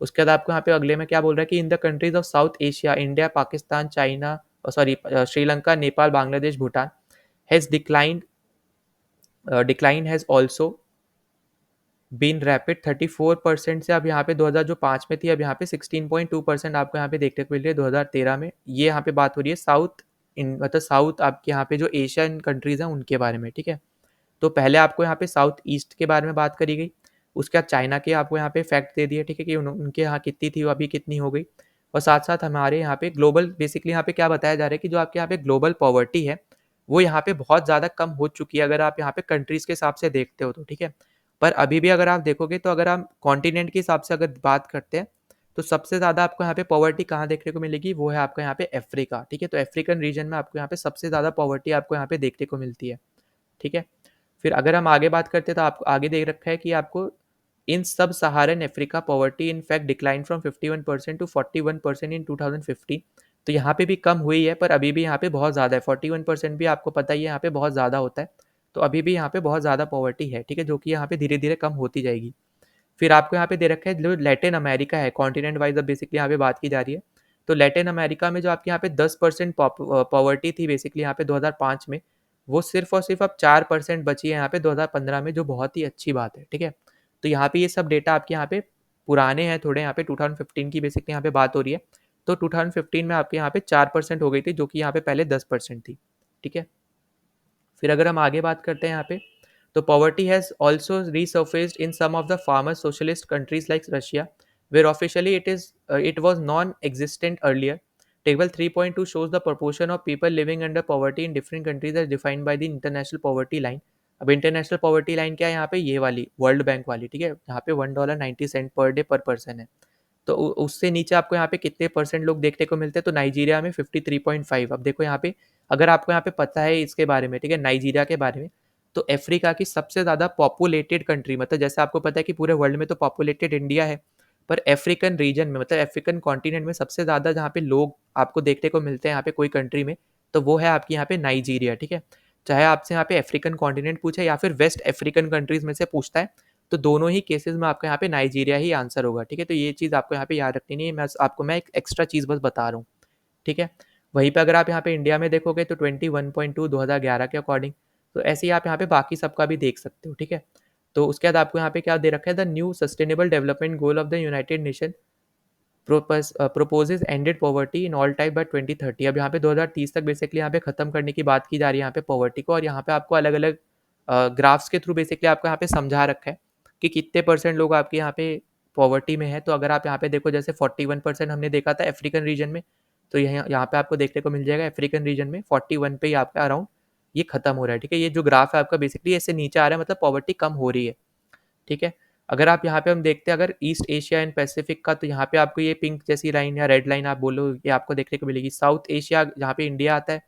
Speaker 1: उसके बाद आपको यहाँ पे अगले में क्या बोल रहा है कि in the countries of South Asia, India, Pakistan, China, sorry, Sri Lanka, Nepal, Bangladesh, Bhutan has decline has also been rapid 34% से अब यहाँ पे 2000 जो 5 में थी, अब यहाँ पे 16.2% आपको यहाँ पे देखने को मिल रही है 2013 में। ये यहाँ पे बात हो रही है साउथ इन मतलब साउथ आपके यहाँ पे जो एशियन कंट्रीज़ हैं उनके बारे में, ठीक है। तो पहले आपको यहाँ पे साउथ ईस्ट के बारे में बात करी गई, उसके बाद चाइना के आपको यहाँ पे फैक्ट दे दिए, ठीक है, कि उनके यहाँ कितनी थी, अभी कितनी हो गई। और साथ साथ हमारे यहाँ पे ग्लोबल बेसिकली यहाँ पे क्या बताया जा रहा है कि जो आपके यहाँ पे ग्लोबल पॉवर्टी है वो यहाँ पे बहुत ज़्यादा कम हो चुकी है, अगर आप यहाँ पे कंट्रीज़ के हिसाब से देखते हो तो, ठीक है। पर अभी भी अगर आप देखोगे तो अगर आप कॉन्टिनेंट के हिसाब से अगर बात करते हैं तो सबसे ज़्यादा आपको यहाँ पे पॉवर्टी कहाँ देखने को मिलेगी, वो है आपका यहाँ पे अफ्रीका, ठीक है। तो अफ्रीकन रीजन में आपको यहाँ पे सबसे ज़्यादा पॉवर्टी आपको यहाँ पे देखने को मिलती है, ठीक है। फिर अगर हम आगे बात करते हैं तो आपको आगे देख रखा है कि आपको in sub Saharan Africa poverty in fact decline from 51% to 41% in 2015। तो यहाँ पे भी कम हुई है, पर अभी भी यहाँ पे बहुत ज़्यादा है। 41% भी आपको पता ही है यहाँ पे बहुत ज़्यादा होता है। तो अभी भी यहाँ पे बहुत ज़्यादा पॉवर्टी है, ठीक है, जो कि यहाँ पे धीरे धीरे कम होती जाएगी। फिर आपको यहाँ पे दे रखा है जो लैटिन अमेरिका है, कॉन्टिनेंट वाइज अब बेसिकली यहाँ पे बात की जा रही है। तो लैटिन अमेरिका में जो आपके यहाँ पे 10% पॉवर्टी थी बेसिकली यहाँ पे 2005 में, वो सिर्फ और सिर्फ अब 4% बची है यहाँ पे 2015 में, जो बहुत ही अच्छी बात है, ठीक है। तो यहाँ पे ये सब डेटा आपके यहाँ पे पुराने हैं थोड़े, यहाँ पे 2015 की बेसिकली यहाँ पे बात हो रही है। तो 2015 में आपके यहाँ पे 4% हो गई थी, जो कि यहाँ पे पहले 10% थी, ठीक है। फिर अगर हम आगे बात करते हैं यहाँ पे, तो poverty has also resurfaced in some of the farmer socialist countries like Russia, where officially it was non-existent earlier. Table 3.2 shows the proportion of people living under poverty in different countries as defined by the international poverty line. अब international poverty line क्या है यहाँ पे, ये वाली world bank वाली, ठीक है। यहाँ पे $1.90 पर डे पर पर्सन है। तो उससे नीचे आपको यहाँ पे कितने परसेंट लोग देखने को मिलते हैं, तो नाइजीरिया में 53.5। अब देखो यहाँ पे अगर आपको यहाँ पे पता है इसके बारे में, ठीक है, नाइजीरिया के बारे में, तो अफ्रीका की सबसे ज़्यादा पॉपुलेटेड कंट्री, मतलब जैसे आपको पता है कि पूरे वर्ल्ड में तो पॉपुलेटेड इंडिया है, पर अफ्रीकन रीजन में मतलब अफ्रीकन कॉन्टिनेंट में सबसे ज़्यादा जहाँ पे लोग आपको देखने को मिलते हैं यहाँ पे कोई कंट्री में, तो वो है आपकी यहाँ पे नाइजीरिया, ठीक है। चाहे आपसे यहाँ पे अफ्रीकन कॉन्टिनेंट पूछे या फिर वेस्ट अफ्रीकन कंट्रीज में से पूछता है, तो दोनों ही केसेस में आपका यहाँ पे नाइजीरिया ही आंसर होगा, ठीक है। तो ये चीज़ आपको यहाँ पे याद रखनी नहीं है, मैं एक एक्स्ट्रा चीज़ बस बता रहा हूँ, ठीक है। वहीं पे अगर आप यहाँ पे इंडिया में देखोगे तो 21.2 2011 के अकॉर्डिंग, तो ऐसे ही आप यहाँ पे बाकी सबका भी देख सकते हो, ठीक है। तो उसके बाद आपको यहाँ पे क्या दे रखा है, the new sustainable development goal of the United Nation proposes ended poverty in all type by 2030। अब यहाँ पे 2030 तक बेसिकली यहाँ पे खत्म करने की बात की जा रही है यहाँ पे पॉवर्टी को, और यहाँ पे आपको अलग अलग ग्राफ्स के थ्रू बेसिकली आपको यहाँ पे समझा रखा है कि कितने परसेंट लोग आपके यहाँ पे पॉवर्टी में है। तो अगर आप यहाँ पे देखो जैसे 41% हमने देखा था अफ्रीकन रीजन में, तो यहाँ पे आपको देखने को मिल जाएगा अफ्रीकन रीजन में 41 पे ही आपका अराउंड ये खत्म हो रहा है, ठीक है। ये जो ग्राफ है आपका बेसिकली ऐसे नीचे आ रहा है, मतलब पॉवर्टी कम हो रही है, ठीक है। अगर आप यहाँ पे हम देखते हैं अगर ईस्ट एशिया एंड पैसिफिक का, तो यहाँ पे आपको ये पिंक जैसी लाइन या रेड लाइन आप बोलो, ये आपको देखने को मिलेगी। साउथ एशिया जहाँ पे इंडिया आता है,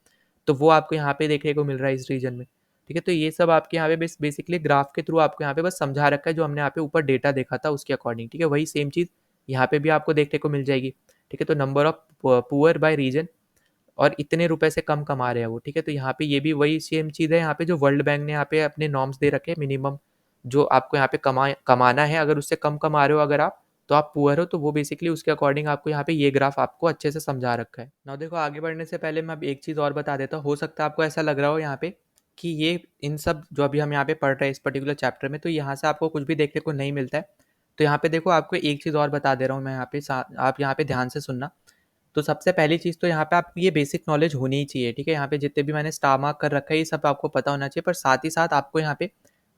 Speaker 1: तो वो आपको यहाँ पे देखने को मिल रहा है इस रीजन में, ठीक है। तो ये सब आपके यहाँ पे बेसिकली ग्राफ के थ्रू आपको यहाँ पे बस समझा रखा है, जो हमने यहाँ पे ऊपर डेटा देखा था उसके अकॉर्डिंग, ठीक है। वही सेम चीज़ यहाँ पे भी आपको देखने को मिल जाएगी, ठीक है। तो number of poor by region, और इतने रुपए से कम कमा रहे हैं वो, ठीक है। तो यहाँ पे ये भी वही सेम चीज़ है यहाँ पे, जो वर्ल्ड बैंक ने यहाँ पे अपने नॉर्म्स दे रखे हैं, मिनिमम जो आपको यहाँ पे कमाना है, अगर उससे कम कमा रहे हो अगर आप, तो आप पुअर हो, तो वो बेसिकली उसके अकॉर्डिंग आपको यहाँ पे ये ग्राफ आपको अच्छे से समझा रखा है ना। देखो आगे बढ़ने से पहले मैं अब एक चीज़ और बता देता हूँ, हो सकता है आपको ऐसा लग रहा हो यहाँ पे कि ये इन सब जो अभी हम यहाँ पे पढ़ रहे हैं इस पर्टिकुलर चैप्टर में, तो यहाँ से आपको कुछ भी देखने को नहीं मिलता है। तो यहाँ पे देखो आपको एक चीज़ और बता दे रहा हूँ मैं यहाँ पे, आप यहाँ पे ध्यान से सुनना। तो सबसे पहली चीज़ तो यहाँ पे आपको ये बेसिक नॉलेज होनी ही चाहिए, ठीक है। यहाँ पे जितने भी मैंने स्टार मार्क कर रखा है ये सब आपको पता होना चाहिए, पर साथ ही साथ आपको यहाँ पे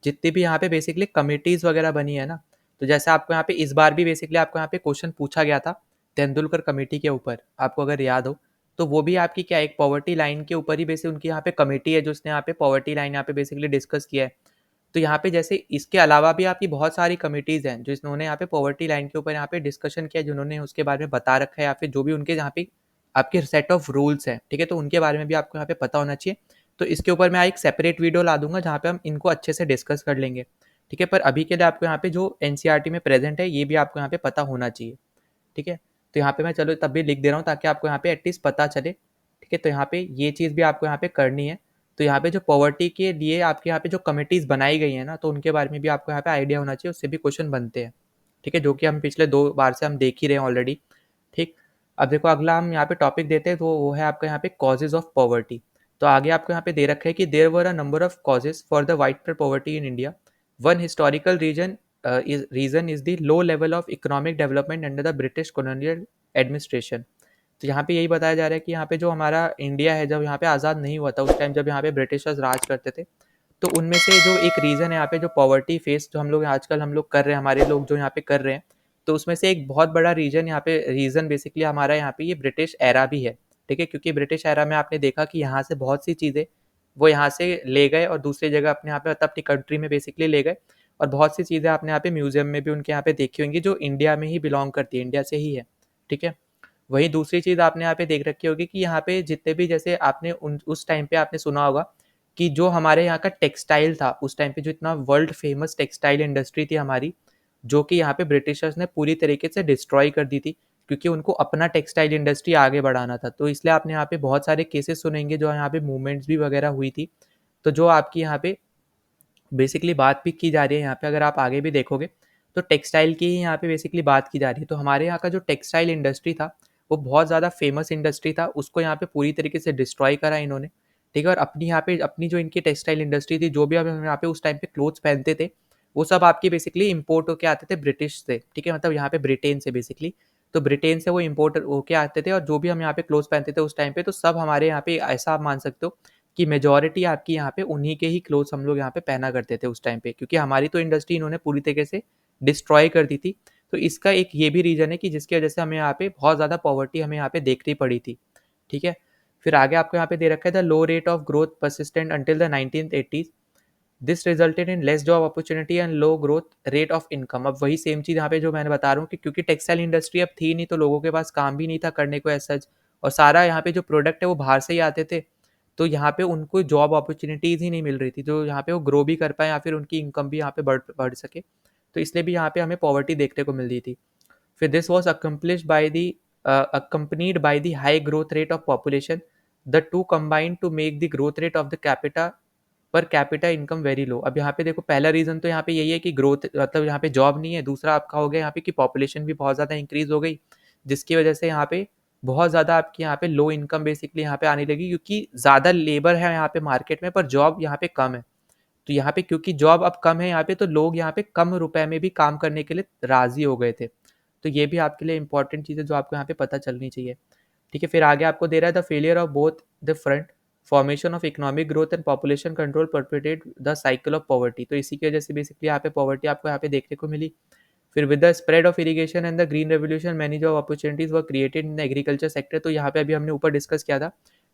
Speaker 1: जितनी भी यहाँ पे बेसिकली कमिटीज़ वगैरह बनी है ना, तो जैसे आपको यहाँ पे इस बार भी बेसिकली आपको यहाँ पे क्वेश्चन पूछा गया था तेंदुलकर कमेटी के ऊपर, आपको अगर याद हो, तो वो भी आपकी क्या एक पॉवर्टी लाइन के ऊपर ही बेसिक उनकी यहाँ पे कमेटी है जो उसने यहाँ पे पॉवर्टी लाइन यहाँ पे बेसिकली डिस्कस किया है। तो यहाँ पे जैसे इसके अलावा भी आपकी बहुत सारी कमिटीज़ हैं जो इन्होंने यहाँ पे पॉवर्टी लाइन के ऊपर यहाँ पे डिस्कशन किया, जिन्होंने उसके बारे में बता रखा है, या फिर जो भी उनके यहाँ पे आपके सेट ऑफ रूल्स हैं, ठीक है। तो उनके बारे में भी आपको यहाँ पे पता होना चाहिए। तो इसके ऊपर मैं एक सेपरेट वीडियो ला दूंगा जहाँ पे हम इनको अच्छे से डिस्कस कर लेंगे, ठीक है। पर अभी के लिए आपको यहाँ पे जो एनसीईआरटी में प्रेजेंट है ये भी आपको यहाँ पे पता होना चाहिए, ठीक है। तो यहाँ पे मैं चलो तब भी लिख दे रहा हूँ ताकि आपको यहाँ पे एटलीस्ट पता चले, ठीक है। तो यहाँ पे ये चीज़ भी आपको यहाँ पे करनी है। तो यहाँ पे जो पॉवर्टी के लिए आपके यहाँ पे जो कमिटीज़ बनाई गई है ना, तो उनके बारे में भी आपको यहाँ पे आइडिया होना चाहिए, उससे भी क्वेश्चन बनते हैं, ठीक है, जो कि हम पिछले 2 बार से हम देख ही रहे हैं ऑलरेडी, ठीक। अब देखो अगला हम यहाँ पे टॉपिक देते हैं, तो वो है आपका यहाँ पे कॉजेज़ ऑफ पॉवर्टी। तो आगे आपको यहाँ पे दे रखा है कि there were a number of causes for the widespread poverty in India. One historical reason is the low level of economic development under the British colonial administration. तो यहाँ पे यही बताया जा रहा है कि यहाँ पे जो हमारा इंडिया है, जब यहाँ पे आज़ाद नहीं हुआ था, उस टाइम जब यहाँ पे ब्रिटिशर्स राज करते थे, तो उनमें से जो एक रीज़न है यहाँ पे जो पॉवर्टी फेस जो हम लोग आजकल हम लोग कर रहे हैं, हमारे लोग जो यहाँ पे कर रहे हैं, तो उसमें से एक बहुत बड़ा रीज़न बेसिकली हमारा यहाँ पे ये ब्रिटिश एरा भी है, ठीक है। क्योंकि ब्रिटिश एरा में आपने देखा कि यहाँ से बहुत सी चीज़ें वो यहाँ से ले गए और दूसरी जगह अपने यहाँ पे मतलब अपनी कंट्री में बेसिकली ले गए, और बहुत सी चीज़ें आपने यहाँ पे म्यूजियम में भी उनके यहाँ पे देखी होंगी जो इंडिया में ही बिलोंग करती है, इंडिया से ही है, ठीक है। वहीं दूसरी चीज़ आपने यहाँ पे देख रखी होगी कि यहाँ पे जितने भी जैसे आपने उस टाइम पे आपने सुना होगा कि जो हमारे यहाँ का टेक्सटाइल था उस टाइम पे, जो इतना वर्ल्ड फेमस टेक्सटाइल इंडस्ट्री थी हमारी, जो कि यहाँ पे ब्रिटिशर्स ने पूरी तरीके से डिस्ट्रॉय कर दी थी, क्योंकि उनको अपना टेक्सटाइल इंडस्ट्री आगे बढ़ाना था। तो इसलिए आपने यहाँ पे बहुत सारे केसेस सुनेंगे जो यहाँ पे मूवमेंट्स भी वगैरह हुई थी। तो जो आपकी यहाँ पे बेसिकली बात भी की जा रही है यहाँ पे, अगर आप आगे भी देखोगे तो टेक्सटाइल की ही यहाँ पे बेसिकली बात की जा रही है। तो हमारे यहाँ का जो टेक्सटाइल इंडस्ट्री था वो बहुत ज़्यादा फेमस इंडस्ट्री था, उसको यहाँ पे पूरी तरीके से डिस्ट्रॉय करा इन्होंने, ठीक है। और अपनी यहाँ पे अपनी जो इनकी टेक्सटाइल इंडस्ट्री थी, जो भी हम यहाँ पे उस टाइम पे क्लोथ्स पहनते थे, वो सब आपकी बेसिकली इम्पोर्ट होके आते थे ब्रिटिश से, ठीक है, मतलब यहाँ पे ब्रिटेन से बेसिकली। तो ब्रिटेन से वो इम्पोर्ट होके आते थे, और जो भी हम यहाँ पे क्लोथ्स पहनते थे उस टाइम पे, तो सब हमारे यहाँ पे ऐसा आप मान सकते हो कि मेजॉरिटी आपकी यहाँ पे उन्हीं के ही क्लोथ्स हम लोग यहाँ पे पहना करते थे उस टाइम पे, क्योंकि हमारी तो इंडस्ट्री इन्होंने पूरी तरीके से डिस्ट्रॉय कर दी थी। तो इसका एक ये भी रीज़न है कि जिसकी वजह से हमें यहाँ पे बहुत ज़्यादा पॉवर्टी हमें यहाँ पे देखनी पड़ी थी, ठीक है। फिर आगे आपको यहाँ पे दे रखा है the low rate of growth persistent until the 1980s। This resulted in less job opportunity and low growth rate of income. अब वही सेम चीज़ यहाँ पे जो मैंने बता रहा हूँ कि क्योंकि टेक्सटाइल इंडस्ट्री अब थी नहीं, तो लोगों के पास काम भी नहीं था करने को एज सच, और सारा यहाँ पे जो प्रोडक्ट है वो बाहर से ही आते थे। तो यहाँ पे उनको जॉब अपॉर्चुनिटीज़ ही नहीं मिल रही थी, जो यहाँ पे वो ग्रो भी कर पाए या फिर उनकी इनकम भी यहाँ पे बढ़ बढ़ सके। तो इसलिए भी यहाँ पे हमें पॉवर्टी देखने को मिल रही थी। फिर this was accomplished by the accompanied by the high growth rate of population. The two combined to make the growth rate of the capita पर कैपिटा इनकम वेरी लो। अब यहाँ पे देखो पहला रीजन तो यहाँ पे यही है कि ग्रोथ मतलब यहाँ पे जॉब नहीं है, दूसरा आपका हो गया यहाँ पे कि पॉपुलेशन भी बहुत ज़्यादा इंक्रीज हो गई, जिसकी वजह से यहाँ पे बहुत ज़्यादा आपकी यहाँ पे लो इनकम बेसिकली यहाँ पे आने लगी, क्योंकि ज़्यादा लेबर है यहाँ पे मार्केट में पर जॉब यहाँ पे कम है। तो यहाँ पे क्योंकि जॉब अब कम है यहाँ पे, तो लोग यहाँ पे कम रुपए में भी काम करने के लिए राजी हो गए थे। तो ये भी आपके लिए इंपॉर्टेंट चीज़ है जो आपको यहाँ पे पता चलनी चाहिए, ठीक है। फिर आगे आपको दे रहा है the failure of both the front formation of economic growth and population control perpetuated the cycle of poverty. तो इसी की वजह से बेसिकली यहाँ पे पॉवर्टी आपको यहाँ पे देखने को मिली। फिर with the spread of irrigation and the green revolution many job opportunities were created in the agriculture sector. तो यहाँ पे अभी हमने ऊपर डिस्कस किया था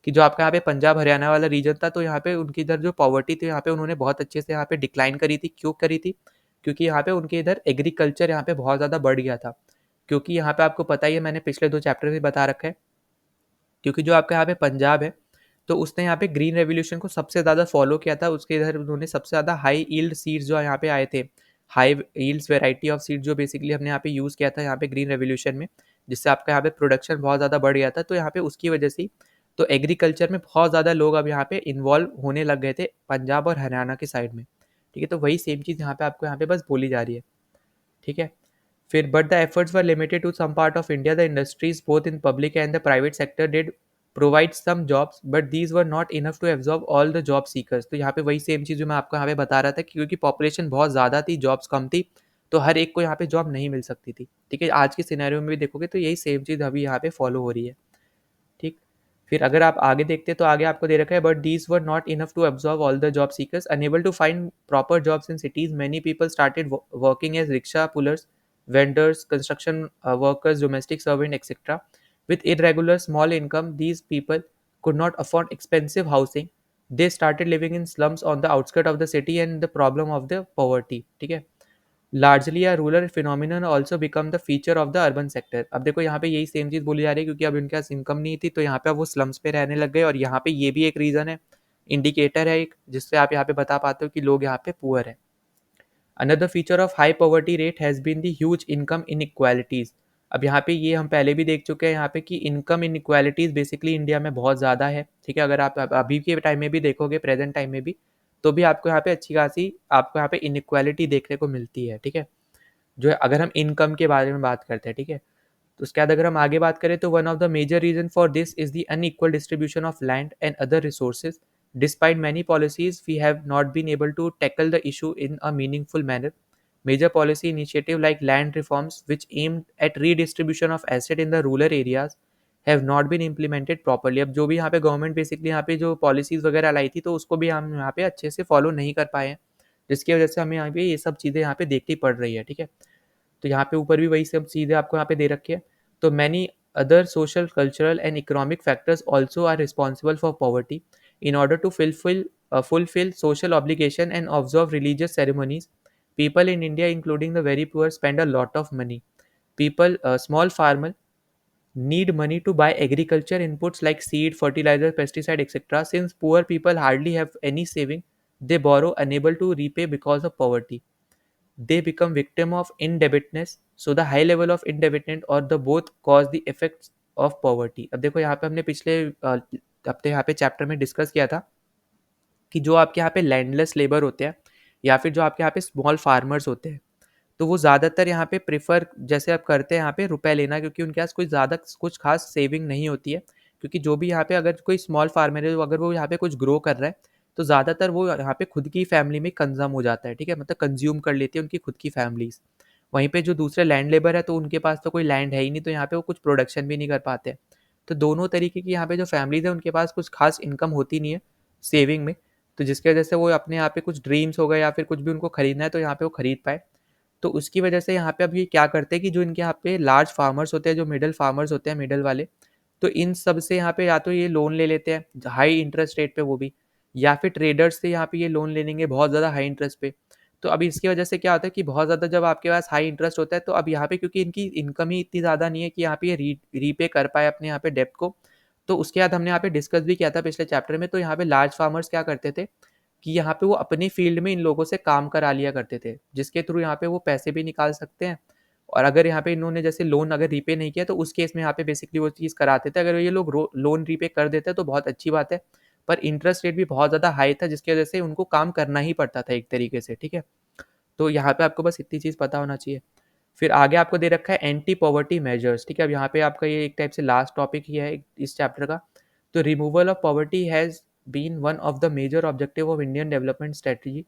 Speaker 1: कि जो आपका यहाँ पे पंजाब हरियाणा वाला रीजन था, तो यहाँ पे उनकी इधर जो पॉवर्टी थी यहाँ पे उन्होंने बहुत अच्छे से यहाँ पे डिक्लाइन करी थी। क्यों करी थी? क्योंकि यहाँ पे उनके इधर एग्रीकल्चर यहाँ पे बहुत ज़्यादा बढ़ गया था। क्योंकि यहाँ पे आपको पता ही है, मैंने पिछले 2 चैप्टर में बता रखा है, क्योंकि जो आपका यहाँ पे पंजाब है, तो उसने यहाँ पे ग्रीन रेवोल्यूशन को सबसे ज़्यादा फॉलो किया था। उसके इधर उन्होंने सबसे ज़्यादा हाई यील्ड सीड्स जो यहाँ पे आए थे, high yields variety of seeds जो बेसिकली हमने यहाँ पे यूज़ किया था यहाँ पे ग्रीन रेवोल्यूशन में, जिससे आपका यहाँ पे प्रोडक्शन बहुत ज़्यादा बढ़ गया था। तो यहाँ पे उसकी वजह से तो एग्रीकल्चर में बहुत ज़्यादा लोग अब यहाँ पे इन्वॉल्व होने लग गए थे पंजाब और हरियाणा के साइड में, ठीक है। तो वही सेम चीज़ यहाँ पे आपको यहाँ पे बस बोली जा रही है, ठीक है। फिर but the efforts were limited to some part of India, the industries both in public and the private sector did provide some jobs but these were not enough to absorb all the job seekers. तो यहाँ पे वही same चीज़ जो मैं आपको यहाँ पे बता रहा था कि क्योंकि पॉपुलेशन बहुत ज़्यादा थी, जॉब्स कम थी, तो हर एक को यहाँ पे जॉब नहीं मिल सकती थी, ठीक है। आज के सिनेरियो में भी देखोगे तो यही सेम चीज़ अभी यहाँ पे फॉलो हो रही है, ठीक। फिर अगर आप आगे देखते हैं तो आगे आपको दे रखा है but these were not enough to absorb all the job seekers unable to find proper jobs in cities many people started working as rickshaw pullers, vendors, construction workers, domestic servant, etc. With irregular small income, these people could not afford expensive housing. They started living in slums on the outskirts of the city and the problem of the poverty. ठीक है, largely a rural phenomenon also become the feature of the urban sector. अब देखो यहाँ पे यही same चीज़ बोली जा रही है, क्योंकि अब इनके पास इनकम नहीं थी तो यहाँ पे अब वो स्लम्स पे रहने लग गए, और यहाँ पे ये भी एक रीज़न है, इंडिकेटर है एक, जिससे आप यहाँ पे बता पाते हो कि लोग यहाँ पे पुअर है। Another feature of high poverty rate has been the huge income inequalities. अब यहाँ पे ये हम पहले भी देख चुके हैं यहाँ पे कि इनकम इनक्वालिटीज़ बेसिकली इंडिया में बहुत ज़्यादा है, ठीक है। अगर आप अभी के टाइम में भी देखोगे, प्रेजेंट टाइम में भी, तो भी आपको यहाँ पे अच्छी खासी आपको यहाँ पे इनक्वालिटी देखने को मिलती है, ठीक है। जो है अगर हम इनकम के बारे में बात करते हैं, ठीक है। तो उसके बाद अगर हम आगे बात करें तो one of the major reason for this is the unequal distribution of land and other resources. Despite many policies, we have not been able to tackle the issue in a meaningful manner. Major policy initiatives like land reforms, which aimed at redistribution of asset in the rural areas, have not been implemented properly. अब जो भी यहाँ पे government basically यहाँ पे जो policies वगैरह लाई थी, तो उसको भी हम यहाँ पे अच्छे से फॉलो नहीं कर पाए हैं, जिसकी वजह से हमें यहाँ पे ये सब चीज़ें यहाँ पे देखनी पड़ रही है, ठीक है। तो यहाँ पे ऊपर भी वही सब चीज़ें आपको यहाँ पे दे रखी है। तो many other social, cultural, and economic factors also are responsible for poverty. In order to fulfill social obligation and observe religious ceremonies, people in India, including the very poor, spend a lot of money. Small farmers need money to buy agriculture inputs like seed, fertilizer, pesticide, etc. Since poor people hardly have any saving, they borrow unable to repay because of poverty. They become victim of indebtedness. So the high level of indebtedness or the both cause the effects of poverty. अब देखो यहाँ पे हमने पिछले हफ्ते यहाँ पे chapter में डिस्कस किया था कि जो आपके यहाँ पे लैंडलेस लेबर होते हैं या फिर जो आपके यहाँ पे स्मॉल फार्मर्स होते हैं, तो वो ज़्यादातर यहाँ पे प्रेफर जैसे आप करते हैं यहाँ पे रुपए लेना, क्योंकि उनके पास कोई ज़्यादा कुछ खास सेविंग नहीं होती है। क्योंकि जो भी यहाँ पे अगर कोई स्मॉल फार्मर है, अगर वो यहाँ पे कुछ ग्रो कर रहा है, तो ज़्यादातर वो यहाँ पे खुद की फैमिली में कंज्यूम हो जाता है, ठीक है, मतलब कंज्यूम कर लेती है उनकी खुद की फैमिलीज। वहीं पे जो दूसरे लैंड लेबर है, तो उनके पास तो कोई लैंड है ही नहीं, तो यहाँ पे वो कुछ प्रोडक्शन भी नहीं कर पाते। तो दोनों तरीके की यहाँ पे जो फैमिलीज है, उनके पास कुछ खास इनकम होती नहीं है सेविंग में, तो जिसकी वजह से वो अपने यहाँ पे कुछ ड्रीम्स हो गए या फिर कुछ भी उनको खरीदना है, तो यहाँ पे वो खरीद पाए। तो उसकी वजह से यहाँ पे अब ये क्या करते हैं कि जो इनके यहाँ पे लार्ज फार्मर्स होते हैं, जो मिडल फार्मर्स होते हैं, मिडल वाले, तो इन सब से यहाँ पे या तो ये लोन ले लेते हैं हाई इंटरेस्ट रेट पे, वो भी, या फिर ट्रेडर्स से यहाँ पे ये लोन ले लेंगे बहुत ज़्यादा हाई इंटरेस्ट पे। तो अब इसकी वजह से क्या होता है कि बहुत ज़्यादा जब आपके पास हाई इंटरेस्ट होता है, तो अब यहाँ पे क्योंकि इनकी इनकम ही इतनी ज़्यादा नहीं है कि यहाँ पे ये रीपे कर पाए अपने यहाँ पे डेप्ट को। तो उसके बाद हमने यहाँ पे डिस्कस भी किया था पिछले चैप्टर में, तो यहाँ पे लार्ज फार्मर्स क्या करते थे कि यहाँ पे वो अपनी फील्ड में इन लोगों से काम करा लिया करते थे, जिसके थ्रू यहाँ पे वो पैसे भी निकाल सकते हैं। और अगर यहाँ पे इन्होंने जैसे लोन अगर रीपे नहीं किया, तो उस केस में यहाँ पे बेसिकली वो चीज़ कराते थे। अगर ये लोग लोन रीपे कर देते हैं तो बहुत अच्छी बात है, पर इंटरेस्ट रेट भी बहुत ज़्यादा हाई था, जिसकी वजह से उनको काम करना ही पड़ता था एक तरीके से, ठीक है। तो यहाँ पे आपको बस इतनी चीज़ पता होना चाहिए। फिर आगे आपको दे रखा है एंटी पॉवर्टी मेजर्स, ठीक है। अब यहाँ पे आपका ये एक टाइप से लास्ट टॉपिक ही है इस चैप्टर का। तो removal of poverty has been one of the major objective of Indian development strategy.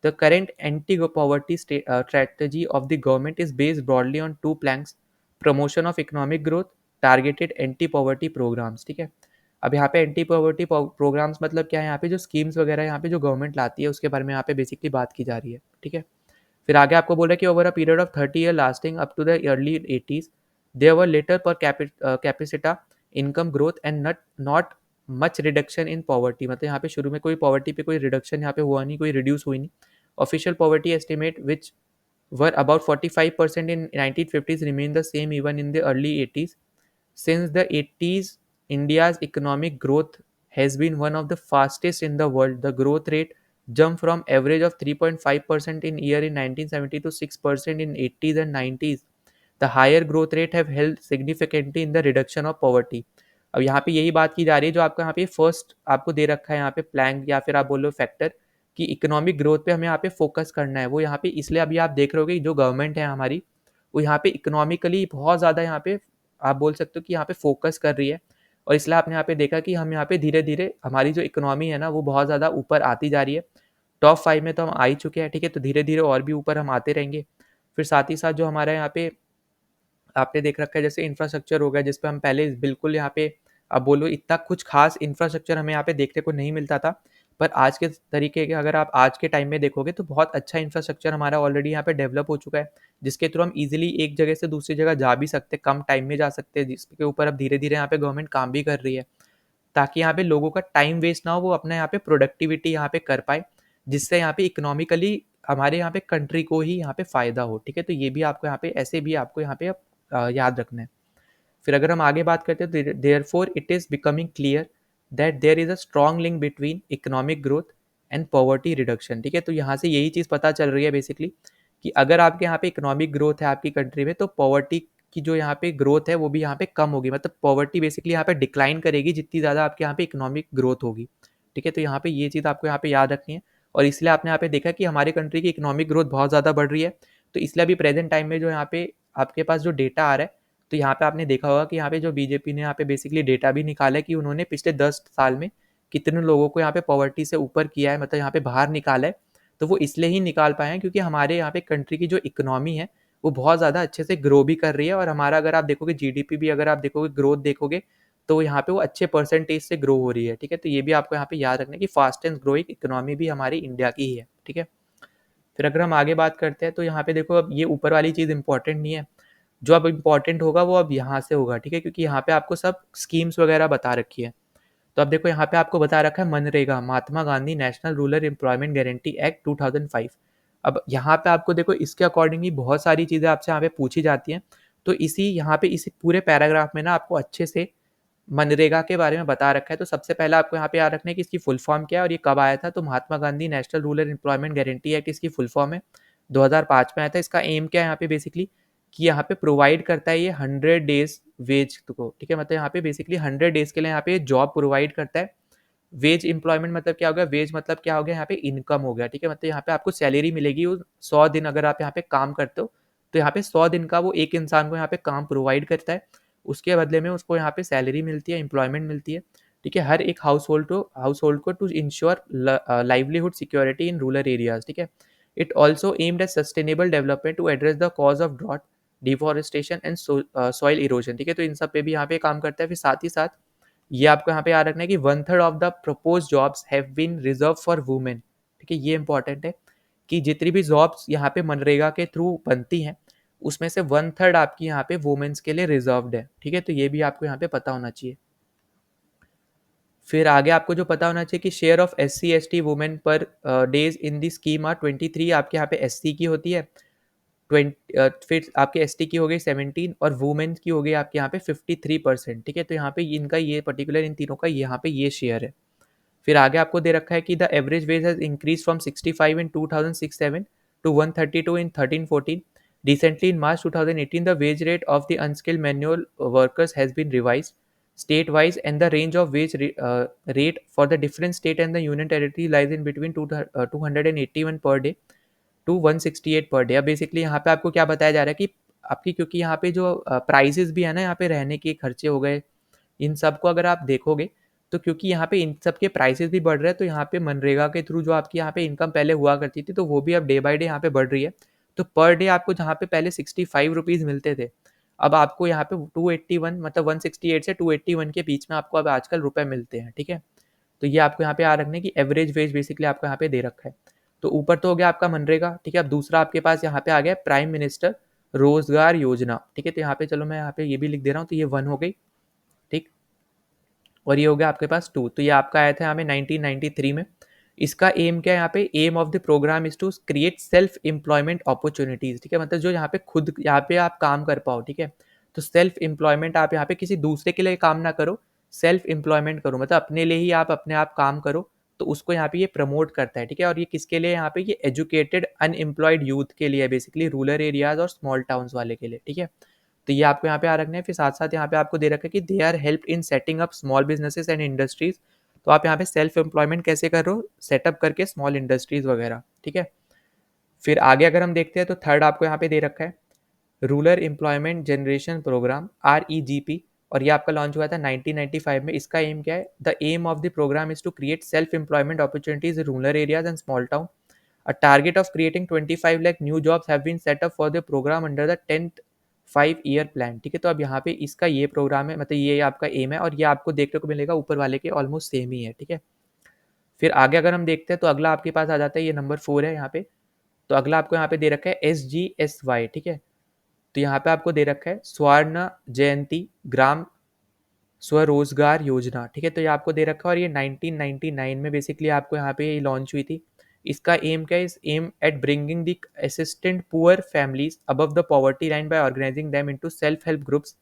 Speaker 1: The current anti-poverty strategy of the government is based broadly on two planks: promotion of economic growth, targeted anti-poverty programs, ठीक है। अब यहाँ पे anti poverty programmes मतलब क्या है, यहाँ पे जो स्कीम्स वगैरह यहाँ पे जो गवर्नमेंट लाती है, उसके बारे में यहाँ पे बेसिकली बात की जा रही है, ठीक है। फिर आगे आपको बोल रहा है कि over a period of 30 year lasting up to the early 80s, there were later per capita income growth and not much reduction in poverty. मतलब यहाँ पे शुरू में कोई पॉवर्टी पे कोई रिडक्शन यहाँ पे हुआ नहीं, कोई रिड्यूस हुई नहीं। Official poverty estimate which were about 45% in 1950s remain the same even in the early 80s. Since the 80s, India's economic growth has been one of the fastest in the world. The growth rate jumped from average of 3.5% in year in 1970 to 6% in 80s and 90s. The higher growth rate have helped significantly in the reduction of poverty. अब यहाँ पे यही बात की जा रही है जो आपका यहाँ पे फर्स्ट आपको दे रखा है यहाँ पे प्लैंक या फिर आप बोलो फैक्टर, कि इकोनॉमिक ग्रोथ पे हमें यहाँ पे फोकस करना है। वो यहाँ पे इसलिए अभी आप देख रहे हो कि जो गवर्नमेंट है हमारी, वो यहाँ पे इकोनॉमिकली बहुत ज़्यादा यहाँ पे आप बोल सकते हो कि यहाँ पे फोकस कर रही है। और इसलिए आपने यहाँ पे देखा कि हम यहाँ पे धीरे धीरे हमारी जो इकोनॉमी है ना, वो बहुत ज़्यादा ऊपर आती जा रही है। टॉप 5 में तो हम आ ही चुके हैं, ठीक है। तो धीरे धीरे और भी ऊपर हम आते रहेंगे। फिर साथ ही साथ जो हमारा यहाँ पे आपने देख रखा है जैसे इंफ्रास्ट्रक्चर हो गया, जिस पे हम पहले बिल्कुल यहाँ पे अब बोलो इतना कुछ खास इंफ्रास्ट्रक्चर हमें यहाँ पे देखने को नहीं मिलता था, पर आज के तरीके के अगर आप आज के टाइम में देखोगे तो बहुत अच्छा इंफ्रास्ट्रक्चर हमारा ऑलरेडी यहाँ पे डेवलप हो चुका है, जिसके थ्रू हम इजीली एक जगह से दूसरी जगह जा भी सकते हैं, कम टाइम में जा सकते हैं, जिसके ऊपर अब धीरे धीरे यहाँ पे गवर्नमेंट काम भी कर रही है, ताकि यहाँ पे लोगों का टाइम वेस्ट ना हो, वो अपने यहाँ पे प्रोडक्टिविटी यहाँ पे कर पाए, जिससे यहाँ पे इकोनॉमिकली हमारे यहाँ पे कंट्री को ही यहाँ पे फायदा हो, ठीक है। तो ये भी आपको यहाँ पे ऐसे भी आपको यहाँ पे याद रखना है। फिर अगर हम आगे बात करते हैं तो therefore it is becoming clear that there is a strong link between economic growth and poverty reduction, ठीक है। तो यहाँ से यही चीज़ पता चल रही है बेसिकली कि अगर आपके यहाँ पे इकोनॉमिक ग्रोथ है आपकी कंट्री में, तो पॉवर्टी की जो यहाँ पे ग्रोथ है वो भी यहाँ पे कम होगी। मतलब पॉवर्टी बेसिकली यहाँ पे डिक्लाइन करेगी जितनी ज़्यादा आपके यहाँ पे इकोनॉमिक ग्रोथ होगी, ठीक है। तो यहाँ पे ये चीज़ आपको यहाँ पे याद रखनी है। और इसलिए आपने यहाँ पे देखा कि हमारी कंट्री की इकोनॉमिक ग्रोथ बहुत ज़्यादा बढ़ रही है, तो इसलिए अभी प्रेजेंट टाइम में जो यहाँ पे आपके पास जो डेटा आ रहा है, तो यहाँ पे आपने देखा होगा कि यहाँ पे जो बीजेपी ने यहाँ पे बेसिकली डेटा भी निकाला है कि उन्होंने पिछले 10 साल में कितने लोगों को यहाँ पे पॉवर्टी से ऊपर किया है, मतलब यहाँ पे बाहर निकाला है। तो वो इसलिए ही निकाल पाए हैं क्योंकि हमारे यहाँ पे कंट्री की जो इकोनॉमी है वो बहुत ज़्यादा अच्छे से ग्रो भी कर रही है, और हमारा अगर आप देखोगे जीडीपी भी, अगर आप देखोगे ग्रोथ देखोगे, तो यहाँ पे वो अच्छे परसेंटेज से ग्रो हो रही है। ठीक है, तो ये भी आपको यहाँ पे याद रखना है कि फास्टेस्ट ग्रोइंग इकोनॉमी भी हमारी इंडिया की ही है। ठीक है, फिर अगर हम आगे बात करते हैं तो यहाँ पे देखो, अब ये ऊपर वाली चीज़ इंपॉर्टेंट नहीं है, जो अब इम्पॉर्टेंट होगा वो अब यहाँ से होगा। ठीक है, क्योंकि यहाँ पे आपको सब स्कीम्स वगैरह बता रखी है। तो अब देखो यहाँ पे आपको बता रखा है मनरेगा, Mahatma Gandhi national rural employment guarantee act 2005। अब यहाँ पे आपको देखो इसके अकॉर्डिंगली बहुत सारी चीज़ें आपसे यहाँ पे पूछी जाती हैं। तो इसी यहाँ पे इसी पूरे पैराग्राफ में ना आपको अच्छे से मनरेगा के बारे में बता रखा है। तो सबसे पहले आपको यहाँ पे याद रखना है कि इसकी फुल फॉर्म क्या है और ये कब आया था। तो Mahatma Gandhi national rural employment guarantee act इसकी फुल फॉर्म है, 2005 में आया था। इसका एम क्या है यहाँ पे बेसिकली, कि यहाँ पे प्रोवाइड करता है ये 100 डेज वेज को। ठीक है, मतलब यहाँ पे बेसिकली 100 डेज के लिए यहाँ पे जॉब प्रोवाइड करता है। वेज एम्प्लॉयमेंट मतलब क्या हो गया, वेज मतलब क्या हो गया, यहाँ पे इनकम हो गया। ठीक है, मतलब यहाँ पे आपको सैलरी मिलेगी 100 दिन अगर आप यहाँ पे काम करते हो, तो यहाँ पे 100 दिन का वो एक इंसान को यहाँ पे काम प्रोवाइड करता है, उसके बदले में उसको यहाँ पे सैलरी मिलती है, एम्प्लॉयमेंट मिलती है। ठीक है, हर एक हाउस होल्ड को to ensure livelihood security in rural areas. ठीक है, it also aimed at sustainable development to address the cause of drought, deforestation and soil erosion. ठीक है, तो इन सब पे भी यहाँ पे काम करता है। फिर साथ ही साथ ये आपको यहाँ पे याद रखना है कि 1/3 of the propose jobs have been reserve for women. ठीक है, ये इंपॉर्टेंट है कि जितनी भी जॉब्स यहाँ पे मनरेगा के थ्रू बनती हैं उसमें से 1/3 आपकी यहाँ पे वुमेन्स के लिए रिजर्व्ड है। ठीक है, तो ये भी आपको यहाँ पे पता होना चाहिए। फिर आगे आपको जो पता होना चाहिए कि share of SC ST women per days in the scheme are 23, आपके यहाँ पे SC की होती है 20, फिर आपके ST की हो गई 17 और वुमेन की हो गई आपके यहाँ पे 53%। ठीक है, तो यहाँ पे इनका ये पर्टिकुलर इन तीनों का यहाँ पे ये शेयर है। फिर आगे आपको दे रखा है कि the average wage has increase from 65 in 2006-07 to 132 in 13-14। Recently, in March 2018, the wage rate of the unskilled manual workers has been revised state-wise, and the range of rate for the different state and the union territory lies in between 281 per day to 168 per day. अब basically यहाँ पे आपको क्या बताया जा रहा है कि आपकी, क्योंकि यहाँ पे जो प्राइसेस भी है ना, यहाँ पे रहने के खर्चे हो गए, इन सब को अगर आप देखोगे तो क्योंकि यहाँ पे इन सब के प्राइसेस भी बढ़ रहे हैं, तो यहाँ पे मनरेगा के थ्रू जो आपकी यहाँ पे इनकम पहले हुआ करती थी तो वो भी अब डे बाय डे यहाँ पे बढ़ रही है। तो पर डे आपको जहाँ पे पहले 65 रुपीज़ मिलते थे, अब आपको यहाँ पे 281, मतलब 168 से 281 के बीच में आपको अब आजकल रुपए मिलते हैं। ठीक है, तो ये आपको यहाँ पे याद रखना है कि एवरेज वेज बेसिकली आपको यहाँ पे दे रखा है। तो ऊपर तो हो गया आपका मनरेगा। ठीक है, अब दूसरा आपके पास यहाँ पे आ गया प्राइम मिनिस्टर रोजगार योजना। ठीक है, तो यहाँ पे चलो मैं यहाँ पे ये भी लिख दे रहा हूँ, तो ये 1 हो गई। ठीक, और ये हो गया आपके पास 2। तो ये आपका आया था यहाँ पे 1993 में। इसका एम क्या है, यहाँ पे aim of the programme is to create self employment opportunities. ठीक है, मतलब जो यहाँ पे खुद यहाँ पे आप काम कर पाओ। ठीक है, तो सेल्फ एम्प्लॉयमेंट, आप यहाँ पे किसी दूसरे के लिए काम ना करो, सेल्फ एम्प्लॉयमेंट करो, मतलब अपने लिए ही आप अपने आप काम करो, तो उसको यहाँ पे ये प्रमोट करता है। ठीक है, और ये किसके लिए यहाँ पे, ये एजुकेटेड अनएम्प्लॉयड यूथ के लिए, बेसिकली रूरल एरियाज और स्मॉल टाउन्स वाले के लिए। ठीक है, तो ये आपको यहाँ पे आ रखना है। फिर साथ साथ यहाँ पे आपको दे रखा है कि they are help in setting up small businesses and industries. तो आप यहाँ पे सेल्फ एम्प्लॉयमेंट कैसे कर रहे हो, सेटअप करके स्मॉल इंडस्ट्रीज वगैरह। ठीक है, फिर आगे अगर हम देखते हैं तो थर्ड आपको यहाँ पे दे रखा है rural employment generation programme REGP, और ये आपका लॉन्च हुआ था 1995 में। इसका एम क्या है, the aim of the programme is to create self employment opportunities in rural areas and small town. A target of creating 25 lakh new jobs have been set up for the program under the 10th 5 year plan। ठीक है, तो अब यहाँ पे इसका ये programme है, मतलब ये आपका एम है, और ये आपको देखने को मिलेगा ऊपर वाले के ऑलमोस्ट सेम ही है। ठीक है, फिर आगे अगर हम देखते हैं तो अगला आपके पास आ जाता है, ये नंबर 4 है यहाँ पे। तो अगला आपको यहाँ पे दे रखा है SGSY। ठीक है, तो यहाँ पे आपको दे रखा है स्वर्ण जयंती ग्राम स्वरोजगार योजना। ठीक है, तो ये आपको दे रखा है, और ये 1999 में बेसिकली आपको यहाँ पे लॉन्च हुई थी। इसका एम क्या है, is aim at bringing the assistant poor families above the poverty line by organising them into self help groups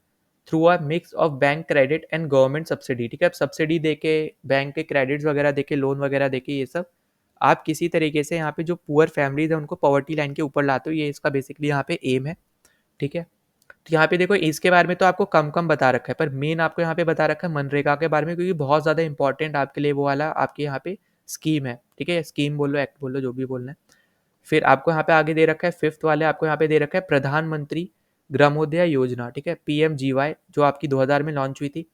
Speaker 1: through a mix of bank credit and government subsidy. ठीक है, अब सब्सिडी देके, bank के credits वगैरह देके, loan वगैरह देके, ये सब आप किसी तरीके से यहाँ पे जो पुअर फैमिलीज है उनको पॉवर्टी लाइन के ऊपर लाते हो, ये इसका बेसिकली यहाँ पे एम है। ठीक है, तो यहाँ पे देखो इसके बारे में तो आपको कम कम बता रखा है, पर मेन आपको यहाँ पे बता रखा है मनरेगा के बारे में, क्योंकि बहुत ज़्यादा इंपॉर्टेंट आपके लिए वो वाला आपके यहाँ पे स्कीम है। ठीक है, स्कीम बोलो, एक्ट बोलो, जो भी बोलना है। फिर आपको यहाँ पे आगे दे रखा है 5th वाले, आपको यहाँ पे दे रखा है प्रधानमंत्री ग्रामोदय योजना, ठीक है, पीएमजीवाई, जो आपकी 2000 में लॉन्च हुई थी।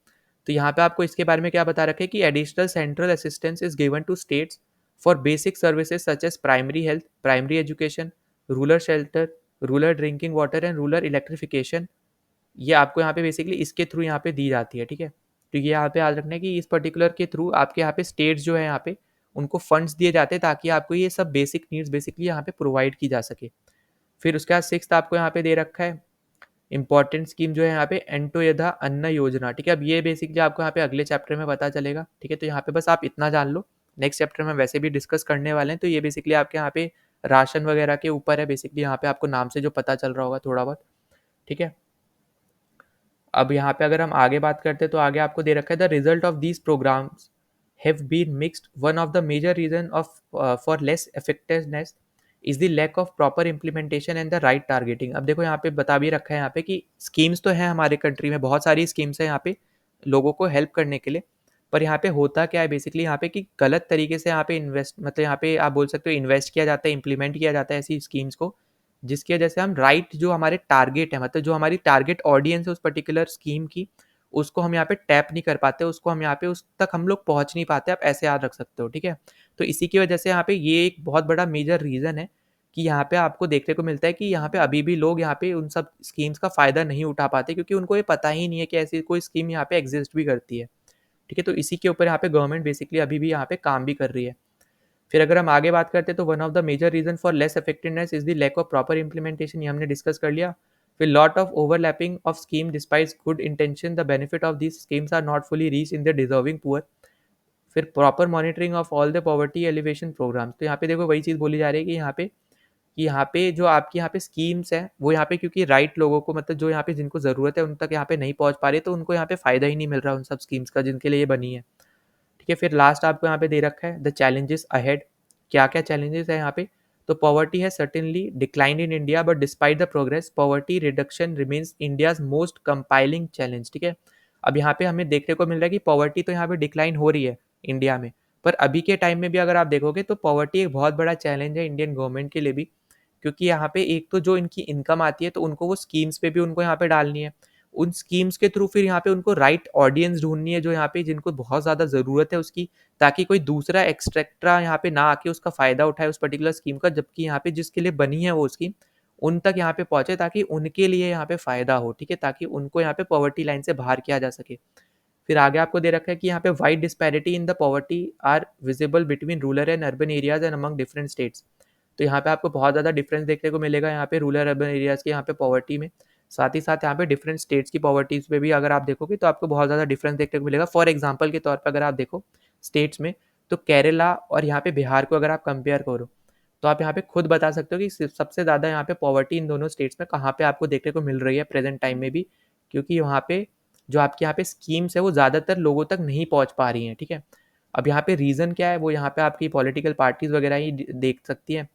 Speaker 1: तो यहाँ पे आपको इसके बारे में क्या बता रखा है कि additional central assistance is given to states for basic services such as primary health, primary education, rural shelter, rural drinking water and rural electrification. ये आपको यहाँ पे बेसिकली इसके थ्रू यहाँ पे दी जाती है, ठीक है। तो ये यहाँ पे याद रखना है कि इस पर्टिकुलर के थ्रू आपके यहाँ पे स्टेट्स जो है यहाँ पे उनको फंड्स दिए जाते हैं ताकि आपको ये सब बेसिक नीड्स बेसिकली यहाँ पे प्रोवाइड की जा सके। फिर उसके बाद 6th आपको यहाँ पे दे रखा है इंपॉर्टेंट स्कीम जो है यहाँ पे अंत्योदय अन्न योजना, ठीक है। अब ये बेसिकली आपको यहाँ पे अगले चैप्टर में पता चलेगा, ठीक है। तो यहाँ पे बस आप इतना जान लो, नेक्स्ट चैप्टर में वैसे भी डिस्कस करने वाले हैं। तो ये बेसिकली आपके यहाँ पे राशन वगैरह के ऊपर है, बेसिकली यहाँ पे आपको नाम से जो पता चल रहा होगा थोड़ा बहुत, ठीक है। अब यहाँ पे अगर हम आगे बात करते हैं तो आगे आपको दे रखा है the result of these programmes have been mixed, one of the major reason of for less effectiveness is the lack of proper implementation and the right targeting. अब देखो यहाँ पे बता भी रखा है यहाँ पे कि स्कीम्स तो हैं हमारे कंट्री में, बहुत सारी स्कीम्स हैं यहाँ पे लोगों को हेल्प करने के लिए, पर यहाँ पे होता क्या है बेसिकली यहाँ पे कि गलत तरीके से यहाँ पे इन्वेस्ट, मतलब यहाँ पे आप बोल सकते हो इन्वेस्ट किया जाता है, इम्प्लीमेंट किया जाता है ऐसी स्कीम्स को, जिसकी वजह से हम राइट जो हमारे टारगेट है, मतलब जो हमारी टारगेट ऑडियंस है उस पर्टिकुलर स्कीम की, उसको हम यहाँ पे टैप नहीं कर पाते, उसको हम यहाँ पे उस तक हम लोग पहुंच नहीं पाते, आप ऐसे याद रख सकते हो, ठीक है। तो इसी की वजह से यहाँ पे ये एक बहुत बड़ा मेजर रीजन है कि यहाँ पे आपको देखने को मिलता है कि यहाँ पे अभी भी लोग यहाँ पे उन सब स्कीम्स का फायदा नहीं उठा पाते, क्योंकि उनको ये पता ही नहीं है कि ऐसी कोई स्कीम यहाँ पे एग्जिस्ट भी करती है, ठीक है। तो इसी के ऊपर यहाँ पे गवर्नमेंट बेसिकली अभी भी यहाँ पे काम भी कर रही है। फिर अगर हम आगे बात करते हैं तो one of the major reason for less effectiveness is the lack of proper implementation, ये हमने डिस्कस कर लिया। फिर lot of overlapping of scheme despite good intention, the benefit of these schemes are not fully reach in the deserving poor. फिर proper monitoring of all the poverty alleviation programme, तो यहाँ पे देखो वही चीज़ बोली जा रही है कि यहाँ पे जो आपकी यहाँ पे स्कीम्स है वो यहाँ पे क्योंकि राइट लोगों को, मतलब जो यहाँ पे जिनको ज़रूरत है उन तक यहाँ पे नहीं पहुँच पा रही, तो उनको यहाँ पे फ़ायदा ही नहीं मिल रहा उन सब स्कीम्स का जिनके लिए ये बनी है, ठीक है। फिर लास्ट आपको यहाँ पे दे रखा है द चैलेंजेस अहेड, क्या क्या चैलेंजेस है यहाँ पे। तो पॉवर्टी है certainly decline in India, but despite the progress poverty reduction remains India's most compiling challenge, ठीक है। अब यहाँ पे हमें देखने को मिल रहा है कि पॉवर्टी तो यहाँ पे डिक्लाइन हो रही है इंडिया में, पर अभी के टाइम में भी अगर आप देखोगे तो पॉवर्टी एक बहुत बड़ा चैलेंज है इंडियन गवर्नमेंट के लिए भी, क्योंकि यहाँ पे एक तो जो इनकी इनकम आती है तो उनको वो स्कीम्स पे भी उनको यहाँ पे डालनी है, उन स्कीम्स के थ्रू फिर यहाँ पे उनको राइट ऑडियंस ढूंढनी है जो यहाँ पे जिनको बहुत ज़्यादा ज़रूरत है उसकी, ताकि कोई दूसरा एक्स्ट्रा यहाँ पे ना आके उसका फ़ायदा उठाए उस पर्टिकुलर स्कीम का, जबकि यहाँ पे जिसके लिए बनी है वो स्कीम उन तक यहाँ पे पहुँचे ताकि उनके लिए यहाँ पे फ़ायदा हो, ठीक है, ताकि उनको यहाँ पे पॉवर्टी लाइन से बाहर किया जा सके। फिर आगे आपको दे रखा है कि यहाँ पे wide disparity in the poverty are visible between rural and urban areas and among different states. तो यहाँ पे आपको बहुत ज़्यादा डिफरेंस देखने को मिलेगा यहाँ पे रूरल अर्बन एरियाज़ के यहाँ पे पॉवर्टी में, साथ ही साथ यहाँ पे डिफरेंट स्टेट्स की पॉवर्टीज़ पे भी अगर आप देखोगे तो आपको बहुत ज़्यादा डिफरेंस देखने को मिलेगा। फॉर एग्जांपल के तौर पे अगर आप देखो स्टेट्स में, तो केरला और यहाँ पे बिहार को अगर आप कंपेयर करो तो आप यहाँ पे खुद बता सकते हो कि सबसे ज़्यादा यहाँ पे पॉवर्टी इन दोनों स्टेट्स में कहाँ पे आपको देखने को मिल रही है प्रेजेंट टाइम में भी, क्योंकि वहाँ पे जो आपके यहाँ पे स्कीम्स है वो ज़्यादातर लोगों तक नहीं पहुँच पा रही हैं, ठीक है। अब यहाँ पे रीज़न क्या है वो यहाँ पे आपकी पॉलिटिकल पार्टीज़ वगैरह ही देख सकती हैं।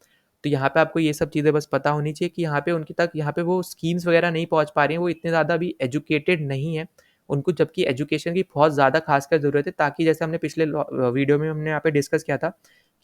Speaker 1: तो यहाँ पे आपको ये सब चीज़ें बस पता होनी चाहिए कि यहाँ पे उनकी तक यहाँ पे वो स्कीम्स वगैरह नहीं पहुँच पा रही हैं, वो इतने ज़्यादा भी एजुकेटेड नहीं है उनको, जबकि एजुकेशन की बहुत ज़्यादा खासकर ज़रूरत है, ताकि जैसे हमने पिछले वीडियो में हमने यहाँ पे डिस्कस किया था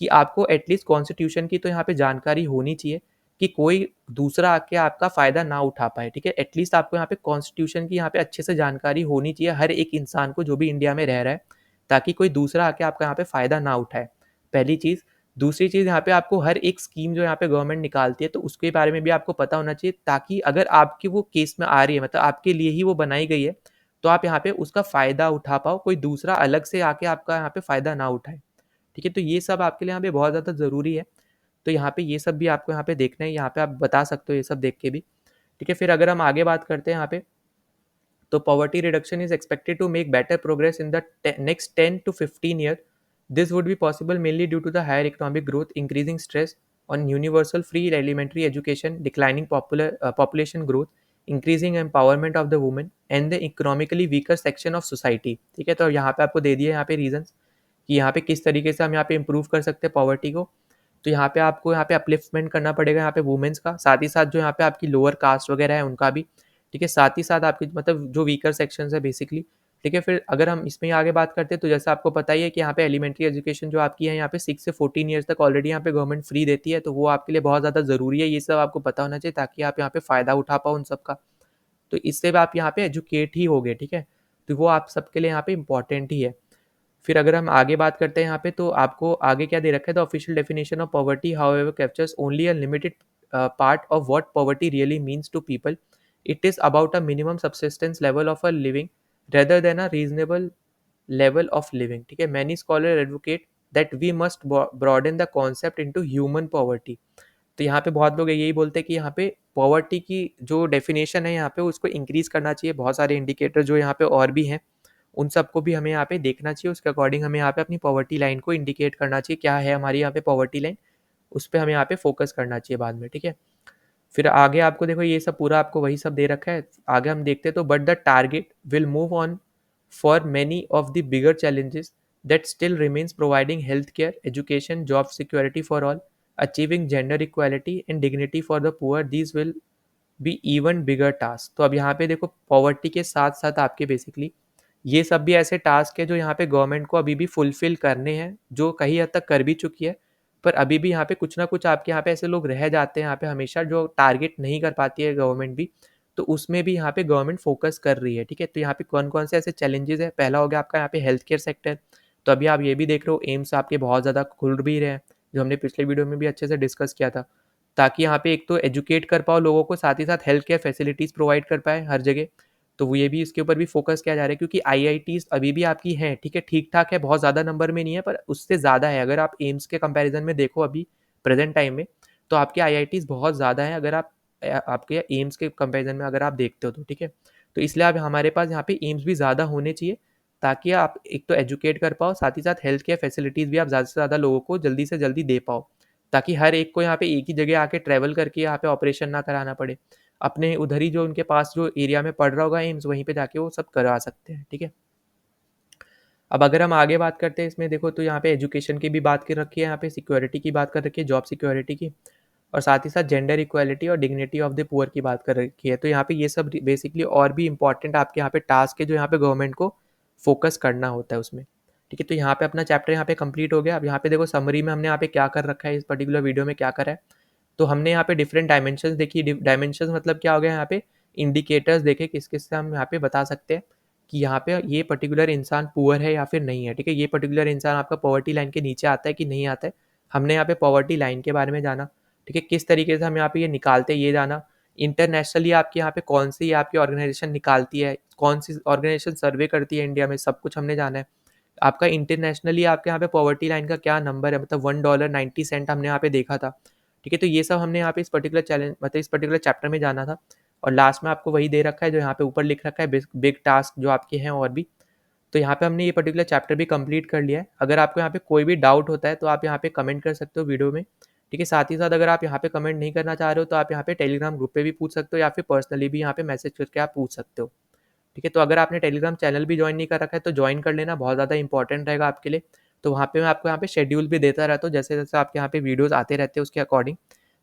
Speaker 1: कि आपको एटलीस्ट कॉन्स्टिट्यूशन की तो यहाँ पे जानकारी होनी चाहिए कि कोई दूसरा आके आपका फ़ायदा ना उठा पाए, ठीक है। एटलीस्ट आपको यहाँ पे कॉन्स्टिट्यूशन की यहाँ पे अच्छे से जानकारी होनी चाहिए हर एक इंसान को जो भी इंडिया में रह रहा है, ताकि कोई दूसरा आके आपका यहाँ पे फ़ायदा ना उठाए, पहली चीज़। दूसरी चीज़, यहाँ पे आपको हर एक स्कीम जो यहाँ पे गवर्नमेंट निकालती है तो उसके बारे में भी आपको पता होना चाहिए, ताकि अगर आपकी वो केस में आ रही है, मतलब आपके लिए ही वो बनाई गई है, तो आप यहाँ पे उसका फ़ायदा उठा पाओ, कोई दूसरा अलग से आके आपका यहाँ पे फ़ायदा ना उठाए, ठीक है। तो ये सब आपके लिए यहाँ पे बहुत ज़्यादा ज़रूरी है। तो यहाँ पे ये सब भी आपको यहाँ पे देखना है, यहाँ पे आप बता सकते हो ये सब देख के भी, ठीक है। फिर अगर हम आगे बात करते हैं यहाँ पे, तो poverty reduction is expected to make better progress in the next 10 to 15 years. This would be possible mainly due to the higher economic growth, increasing stress on universal free elementary education, declining population growth, increasing empowerment of the women and the economically weaker section of society, ठीक है। तो यहाँ पे आपको दे दिए यहाँ पे reasons कि यहाँ पे किस तरीके से हम यहाँ पे इम्प्रूव कर सकते हैं पॉवर्टी को। तो यहाँ पे आपको यहाँ पे अपलिफ्टमेंट करना पड़ेगा यहाँ पे वुमेन्स का, साथ ही साथ जो यहाँ पे आपकी लोअर कास्ट वगैरह है उनका भी, ठीक है। साथ ही साथ आपके मतलब जो वीकर सेक्शंस है बेसिकली, ठीक है, फिर अगर हम इसमें आगे बात करते हैं तो जैसा आपको पता ही है कि यहाँ पे एलिमेंट्री एजुकेशन जो आपकी है यहाँ पे 6 से 14 ईयर्स तक ऑलरेडी यहाँ पे गवर्नमेंट फ्री देती है, तो वो आपके लिए बहुत ज़्यादा ज़रूरी है, ये सब आपको पता होना चाहिए ताकि आप यहाँ पे फ़ायदा उठा पाओ उन सब का। तो इससे भी आप यहाँ पे एजुकेट ही होगे, ठीक है, तो वो आप सबके लिए यहाँ पे इंपॉर्टेंट ही है। फिर अगर हम आगे बात करते हैं यहाँ पे तो आपको आगे क्या दे रखा है, the official definition of poverty however captures only a limited part of what poverty really means to people. It is about a minimum subsistence level of a living rather than a reasonable level of living, ठीक है। Many scholar advocate that we must broaden the concept into human poverty. तो यहाँ पे बहुत लोग यही बोलते हैं कि यहाँ पे पॉवर्टी की जो डेफिनेशन है यहाँ पे उसको इंक्रीज करना चाहिए। बहुत सारे इंडिकेटर जो यहाँ पे और भी हैं उन सबको भी हमें यहाँ पे देखना चाहिए, उसके अकॉर्डिंग हमें यहाँ पे अपनी पॉवर्टी लाइन को इंडिकेट करना चाहिए, क्या है हमारी यहाँ पे पॉवर्टी लाइन, उस पर हमें यहाँ पे फोकस करना चाहिए बाद में, ठीक है। फिर आगे आपको देखो ये सब पूरा आपको वही सब दे रखा है, आगे हम देखते हैं तो but the target will move on for many of the bigger challenges that still remains providing health care, education, job security for all, achieving gender equality and dignity for the poor, these will be even bigger task. तो अब यहाँ पे देखो poverty के साथ साथ आपके basically ये सब भी ऐसे टास्क है जो यहाँ पे गवर्नमेंट को अभी भी फुलफिल करने हैं, जो कहीं हद तक कर भी चुकी है, पर अभी भी यहाँ पे कुछ ना कुछ आपके यहाँ पे ऐसे लोग रह जाते हैं यहाँ पे हमेशा, जो टारगेट नहीं कर पाती है गवर्नमेंट भी, तो उसमें भी यहाँ पे गवर्नमेंट फोकस कर रही है, ठीक है। तो यहाँ पे कौन कौन से ऐसे चैलेंजेस है, पहला हो गया आपका यहाँ पे हेल्थ केयर सेक्टर। तो अभी आप ये भी देख रहे हो एम्स आपके बहुत ज़्यादा खुल भी रहे हैं, जो हमने पिछले वीडियो में भी अच्छे से डिस्कस किया था, ताकि यहाँ पे एक तो एजुकेट कर पाओ लोगों को, साथ ही साथ हेल्थ केयर फैसिलिटीज़ प्रोवाइड कर पाए हर जगह। तो वो ये भी इसके ऊपर भी फोकस किया जा रहा है, क्योंकि आईआईटीज़ अभी भी आपकी हैं, ठीक है, ठीक ठाक है, बहुत ज़्यादा नंबर में नहीं है, पर उससे ज़्यादा है। अगर आप एम्स के कंपैरिजन में देखो अभी प्रेजेंट टाइम में, तो आपके आईआईटीज़ बहुत ज़्यादा है, अगर आप आपके एम्स के कंपैरिजन में अगर आप देखते हो तो, ठीक है। तो इसलिए अब हमारे पास यहाँ पे एम्स भी ज़्यादा होने चाहिए, ताकि आप एक तो एजुकेट कर पाओ, साथ ही साथ हेल्थ केयर फैसिलिटीज़ भी आप ज़्यादा से ज़्यादा लोगों को जल्दी से जल्दी दे पाओ, ताकि हर एक को यहाँ पे एक ही जगह आके ट्रैवल करके यहाँ पे ऑपरेशन ना कराना पड़े, अपने उधर ही जो उनके पास जो एरिया में पड़ रहा होगा एम्स, वहीं पे जाके वो सब करवा सकते हैं, ठीक है। अब अगर हम आगे बात करते हैं इसमें देखो तो यहाँ पे एजुकेशन की भी बात कर रखी है, यहाँ पे सिक्योरिटी की बात कर रखी है, जॉब सिक्योरिटी की, और साथ ही साथ जेंडर इक्वालिटी और डिग्निटी ऑफ द पुअर की बात कर रखी है। तो यहाँ पे ये सब बेसिकली और भी इंपॉर्टेंट आपके यहाँ पे टास्क है जो यहाँ पे गवर्नमेंट को फोकस करना होता है उसमें, ठीक है। तो यहाँ पे अपना चैप्टर यहाँ पे कंप्लीट हो गया। अब यहाँ पे देखो समरी में हमने यहाँ पे क्या कर रखा है, इस पर्टिकुलर वीडियो में क्या करा है, तो हमने यहाँ पे डिफरेंट डायमेंशंस देखी। डायमेंशंस मतलब क्या हो गया, यहाँ पे इंडिकेटर्स देखे किस किस से हम यहाँ पे बता सकते हैं कि यहाँ पे ये पर्टिकुलर इंसान पुअर है या फिर नहीं है, ठीक है। ये पर्टिकुलर इंसान आपका पॉवर्टी लाइन के नीचे आता है कि नहीं आता है, हमने यहाँ पे पॉवर्टी लाइन के बारे में जाना, ठीक है। किस तरीके से हम यहाँ पे ये निकालते हैं ये जाना। इंटरनेशनली आपके यहाँ पे कौन सी आपकी ऑर्गेनाइजेशन निकालती है, कौन सी ऑर्गेनाइजेशन सर्वे करती है इंडिया में, सब कुछ हमने जाना है। आपका इंटरनेशनली आपके यहाँ पे पॉवर्टी लाइन का क्या नंबर है, मतलब $1.90 हमने यहाँ पे देखा था, ठीक है। तो ये सब हमने यहाँ पे इस पर्टिकुलर चैलेंज मतलब इस पर्टिकुलर चैप्टर में जाना था। और लास्ट में आपको वही दे रखा है जो यहाँ पे ऊपर लिख रखा है, बिग टास्क जो आपके हैं और भी। तो यहाँ पे हमने ये पर्टिकुलर चैप्टर भी कंप्लीट कर लिया है। अगर आपको यहाँ पे कोई भी डाउट होता है तो आप यहाँ पे कमेंट कर सकते हो वीडियो में, ठीक है। साथ ही साथ अगर आप यहाँ पे कमेंट नहीं करना चाह रहे हो तो आप यहाँ पे टेलीग्राम ग्रुप पे भी पूछ सकते हो, या फिर पर्सनली भी यहाँ पे मैसेज करके आप पूछ सकते हो, ठीक है। तो अगर आपने टेलीग्राम चैनल भी ज्वाइन नहीं कर रखा है तो ज्वाइन कर लेना, बहुत ज़्यादा इंपॉर्टेंट रहेगा आपके लिए। तो वहाँ पे मैं आपको यहाँ पे शेड्यूल भी देता रहता हूँ, जैसे जैसे आपके यहाँ पे वीडियोज़ आते रहते हैं उसके अकॉर्डिंग।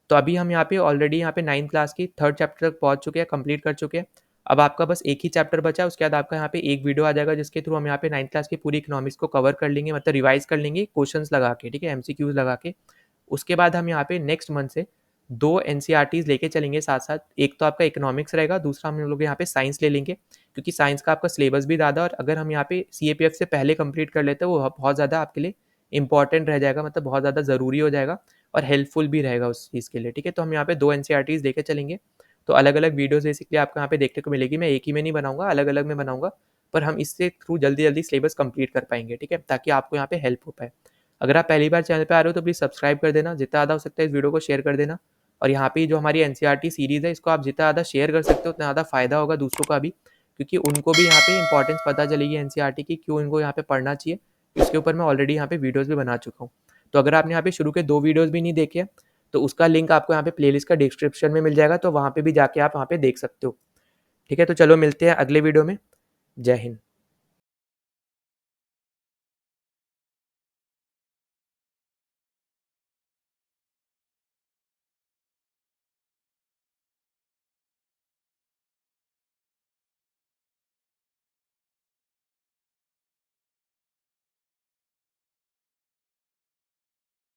Speaker 1: तो अभी हम यहाँ पे ऑलरेडी यहाँ पे 9th क्लास की 3rd चैप्टर तक पहुँच चुके हैं, कंप्लीट कर चुके हैं। अब आपका बस एक ही चैप्टर बचा है, उसके बाद आपका यहाँ पे एक वीडियो आ जाएगा जिसके थ्रू हम यहाँ पे 9th क्लास की पूरी इकोनॉमिक्स को कवर कर लेंगे, मतलब रिवाइज कर लेंगे क्वेश्चंस लगा के, ठीक है, एमसीक्यूज लगा के। उसके बाद हम यहाँ पे नेक्स्ट मंथ से 2 एनसीईआरटीज़ लेके चलेंगे साथ साथ। एक तो आपका इकोनॉमिक्स रहेगा, दूसरा हम लोग यहाँ पे साइंस ले लेंगे, क्योंकि साइंस का आपका सिलेबस भी ज़्यादा, और अगर हम यहाँ पे सीएपीएफ से पहले कंप्लीट कर लेते हैं वो बहुत ज़्यादा आपके लिए इंपॉर्टेंट रह जाएगा, मतलब बहुत ज़्यादा ज़रूरी हो जाएगा और हेल्पफुल भी रहेगा उस चीज़ के लिए, ठीक है। तो हम यहाँ पे 2 एनसीईआरटीज़ लेके चलेंगे। तो अलग अलग वीडियोज़ बेसिकली आपको यहाँ पे देखने को मिलेगी, मैं एक ही में नहीं बनाऊंगा, अलग अलग में बनाऊंगा, पर हम इससे थ्रू जल्दी जल्दी सिलेबस कंप्लीट कर पाएंगे, ठीक है, ताकि आपको यहाँ पे हेल्प हो पाए। अगर आप पहली बार चैनल पे आ रहे हो तो प्लीज़ सब्सक्राइब कर देना, जितना ज़्यादा हो सकता है इस वीडियो को शेयर कर देना। और यहाँ पे जो हमारी एनसीईआरटी सीरीज़ है इसको आप जितना ज़्यादा शेयर कर सकते हो उतना ज़्यादा फ़ायदा होगा दूसरों का भी, क्योंकि उनको भी यहाँ पे इंपॉर्टेंस पता चलेगी एनसीईआरटी की, क्यों इनको यहाँ पे पढ़ना चाहिए। इसके ऊपर मैं ऑलरेडी यहाँ पे वीडियोज़ भी बना चुका हूँ। तो अगर आपने यहाँ पे शुरू के 2 वीडियोज़ भी नहीं देखे तो उसका लिंक आपको यहाँ पे प्लेलिस्ट का डिस्क्रिप्शन में मिल जाएगा, तो वहाँ पे भी जाके आप वहाँ पे देख सकते हो, ठीक है। तो चलो मिलते हैं अगले वीडियो में। जय हिंद।